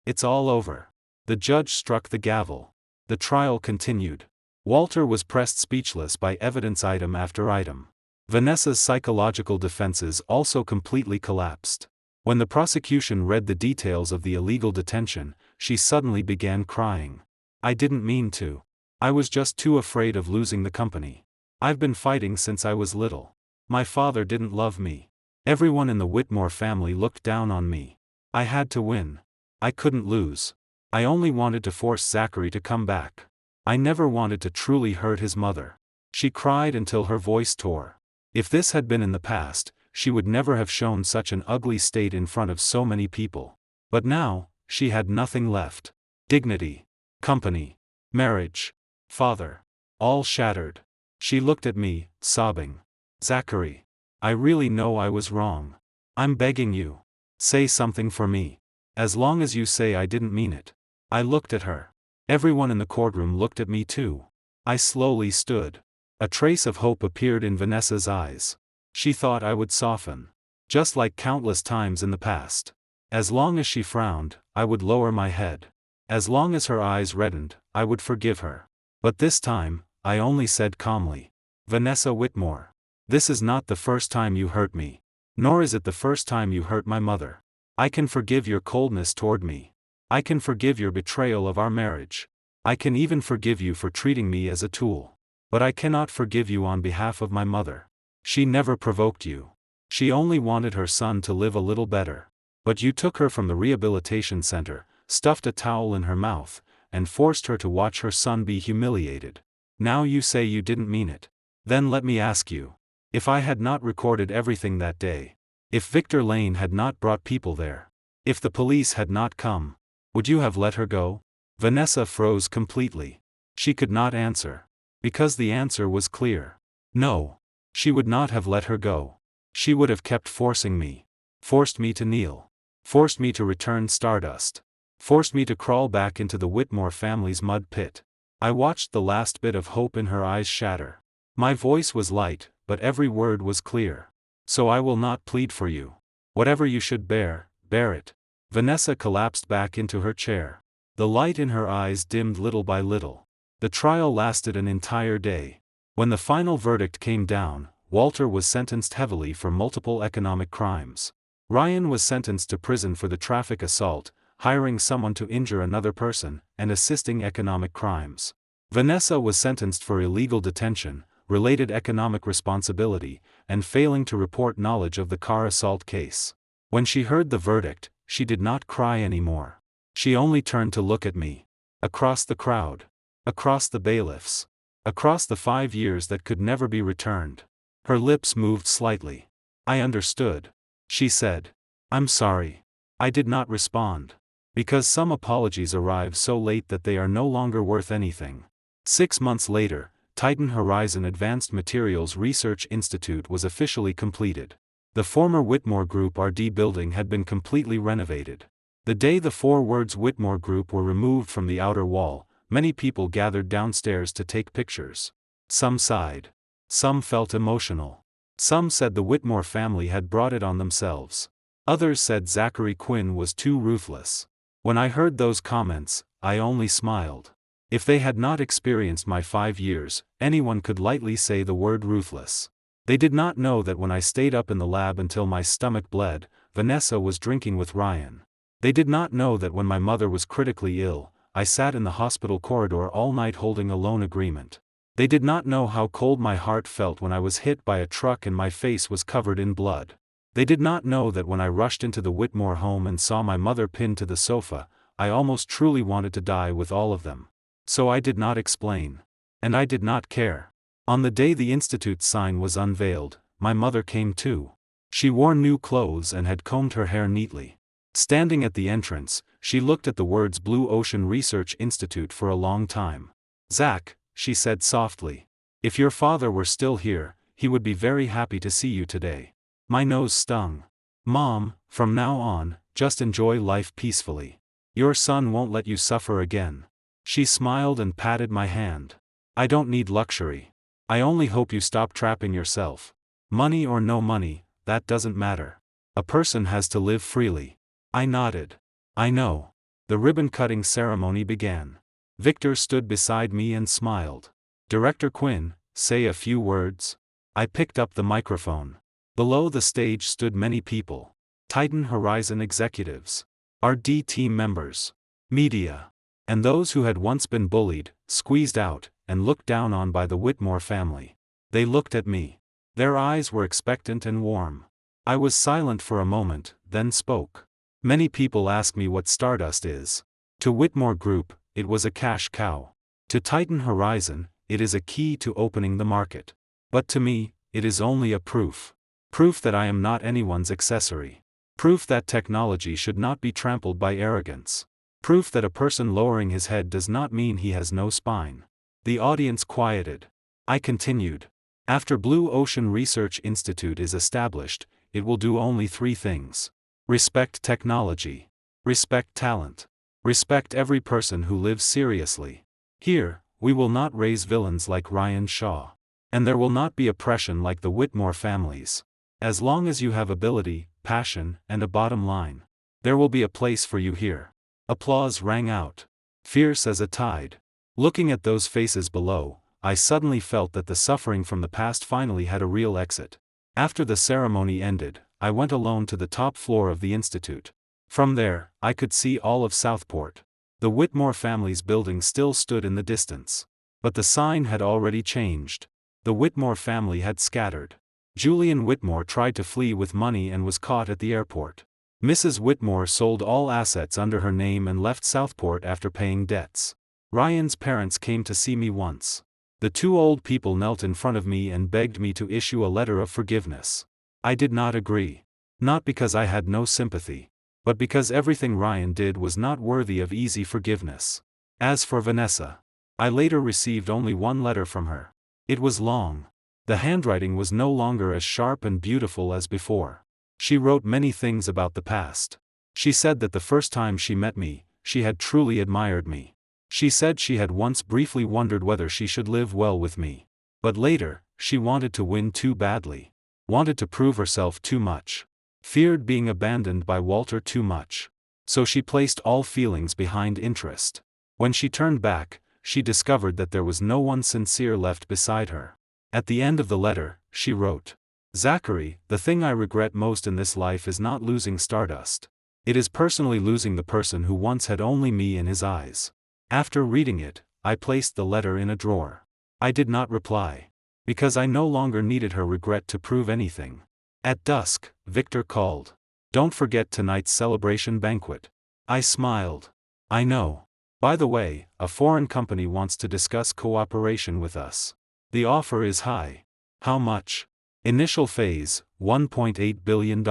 It's all over." The judge struck the gavel. The trial continued. Walter was pressed speechless by evidence item after item. Vanessa's psychological defenses also completely collapsed. When the prosecution read the details of the illegal detention, she suddenly began crying. "I didn't mean to. I was just too afraid of losing the company. I've been fighting since I was little. My father didn't love me. Everyone in the Whitmore family looked down on me. I had to win. I couldn't lose. I only wanted to force Zachary to come back. I never wanted to truly hurt his mother. She cried until her voice tore. If this had been in the past, she would never have shown such an ugly state in front of so many people. But now, she had nothing left. Dignity, company, marriage, father, all shattered. She looked at me, sobbing. Zachary, I really know I was wrong. I'm begging you. Say something for me. As long as you say I didn't mean it. I looked at her. Everyone in the courtroom looked at me too. I slowly stood. A trace of hope appeared in Vanessa's eyes. She thought I would soften. Just like countless times in the past. As long as she frowned, I would lower my head. As long as her eyes reddened, I would forgive her. But this time, I only said calmly. Vanessa Whitmore. This is not the first time you hurt me. Nor is it the first time you hurt my mother. I can forgive your coldness toward me. I can forgive your betrayal of our marriage. I can even forgive you for treating me as a tool. But I cannot forgive you on behalf of my mother. She never provoked you. She only wanted her son to live a little better. But you took her from the rehabilitation center, stuffed a towel in her mouth, and forced her to watch her son be humiliated. Now you say you didn't mean it. Then let me ask you. If I had not recorded everything that day, if Victor Lane had not brought people there, if the police had not come, would you have let her go? Vanessa froze completely. She could not answer. Because the answer was clear. No. She would not have let her go. She would have kept forcing me. Forced me to kneel. Forced me to return stardust. Forced me to crawl back into the Whitmore family's mud pit. I watched the last bit of hope in her eyes shatter. My voice was light, but every word was clear. So I will not plead for you. Whatever you should bear, bear it. Vanessa collapsed back into her chair. The light in her eyes dimmed little by little. The trial lasted an entire day. When the final verdict came down, Walter was sentenced heavily for multiple economic crimes. Ryan was sentenced to prison for the traffic assault, hiring someone to injure another person, and assisting economic crimes. Vanessa was sentenced for illegal detention, related economic responsibility, and failing to report knowledge of the car assault case. When she heard the verdict, she did not cry anymore. She only turned to look at me. Across the crowd. Across the bailiffs. Across the 5 years that could never be returned. Her lips moved slightly. I understood. She said. I'm sorry. I did not respond. Because some apologies arrive so late that they are no longer worth anything. 6 months later, Titan Horizon Advanced Materials Research Institute was officially completed. The former Whitmore Group RD building had been completely renovated. The day the 4 words Whitmore Group were removed from the outer wall, many people gathered downstairs to take pictures. Some sighed. Some felt emotional. Some said the Whitmore family had brought it on themselves. Others said Zachary Quinn was too ruthless. When I heard those comments, I only smiled. If they had not experienced my 5 years, anyone could lightly say the word ruthless. They did not know that when I stayed up in the lab until my stomach bled, Vanessa was drinking with Ryan. They did not know that when my mother was critically ill, I sat in the hospital corridor all night holding a loan agreement. They did not know how cold my heart felt when I was hit by a truck and my face was covered in blood. They did not know that when I rushed into the Whitmore home and saw my mother pinned to the sofa, I almost truly wanted to die with all of them. So I did not explain. And I did not care. On the day the Institute's sign was unveiled, my mother came too. She wore new clothes and had combed her hair neatly. Standing at the entrance, she looked at the words Blue Ocean Research Institute for a long time. Zach, she said softly. If your father were still here, he would be very happy to see you today. My nose stung. Mom, from now on, just enjoy life peacefully. Your son won't let you suffer again. She smiled and patted my hand. I don't need luxury. I only hope you stop trapping yourself. Money or no money, that doesn't matter. A person has to live freely. I nodded. I know. The ribbon-cutting ceremony began. Victor stood beside me and smiled. Director Quinn, say a few words. I picked up the microphone. Below the stage stood many people. Titan Horizon executives. RD team members. Media. And those who had once been bullied, squeezed out, and looked down on by the Whitmore family. They looked at me. Their eyes were expectant and warm. I was silent for a moment, then spoke. Many people ask me what Stardust is. To Whitmore Group, it was a cash cow. To Titan Horizon, it is a key to opening the market. But to me, it is only a proof. Proof that I am not anyone's accessory. Proof that technology should not be trampled by arrogance. Proof that a person lowering his head does not mean he has no spine. The audience quieted. I continued. After Blue Ocean Research Institute is established, it will do only 3 things. Respect technology. Respect talent. Respect every person who lives seriously. Here, we will not raise villains like Ryan Shaw. And there will not be oppression like the Whitmore families. As long as you have ability, passion, and a bottom line, there will be a place for you here. Applause rang out. Fierce as a tide. Looking at those faces below, I suddenly felt that the suffering from the past finally had a real exit. After the ceremony ended, I went alone to the top floor of the institute. From there, I could see all of Southport. The Whitmore family's building still stood in the distance. But the sign had already changed. The Whitmore family had scattered. Julian Whitmore tried to flee with money and was caught at the airport. Mrs. Whitmore sold all assets under her name and left Southport after paying debts. Ryan's parents came to see me once. The 2 old people knelt in front of me and begged me to issue a letter of forgiveness. I did not agree. Not because I had no sympathy, but because everything Ryan did was not worthy of easy forgiveness. As for Vanessa, I later received only 1 letter from her. It was long. The handwriting was no longer as sharp and beautiful as before. She wrote many things about the past. She said that the first time she met me, she had truly admired me. She said she had once briefly wondered whether she should live well with me. But later, she wanted to win too badly. Wanted to prove herself too much. Feared being abandoned by Walter too much. So she placed all feelings behind interest. When she turned back, she discovered that there was no one sincere left beside her. At the end of the letter, she wrote, "Zachary, the thing I regret most in this life is not losing Stardust. It is personally losing the person who once had only me in his eyes." After reading it, I placed the letter in a drawer. I did not reply. Because I no longer needed her regret to prove anything. At dusk, Victor called. "Don't forget tonight's celebration banquet." I smiled. "I know. By the way, a foreign company wants to discuss cooperation with us. The offer is high." "How much?" "Initial phase, $1.8 billion.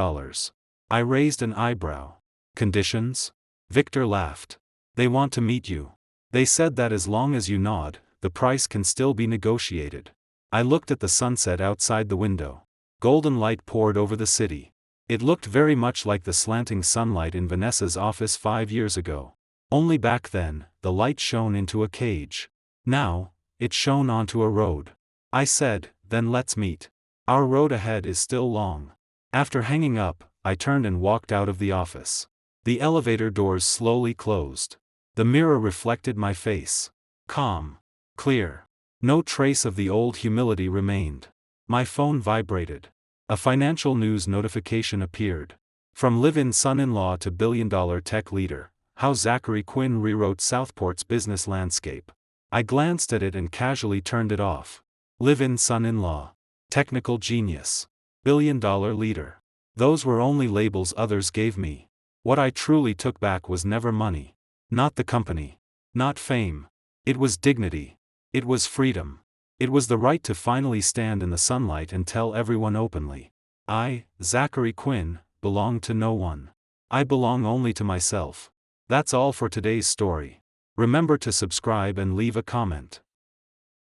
I raised an eyebrow. "Conditions?" Victor laughed. "They want to meet you. They said that as long as you nod, the price can still be negotiated." I looked at the sunset outside the window. Golden light poured over the city. It looked very much like the slanting sunlight in Vanessa's office 5 years ago. Only back then, the light shone into a cage. Now, it shone onto a road. I said, "Then let's meet. Our road ahead is still long." After hanging up, I turned and walked out of the office. The elevator doors slowly closed. The mirror reflected my face. Calm. Clear. No trace of the old humility remained. My phone vibrated. A financial news notification appeared. From live-in son-in-law to billion-dollar tech leader, how Zachary Quinn rewrote Southport's business landscape. I glanced at it and casually turned it off. Live-in son-in-law. Technical genius. Billion-dollar leader. Those were only labels others gave me. What I truly took back was never money. Not the company. Not fame. It was dignity. It was freedom. It was the right to finally stand in the sunlight and tell everyone openly, I, Zachary Quinn, belong to no one. I belong only to myself. That's all for today's story. Remember to subscribe and leave a comment.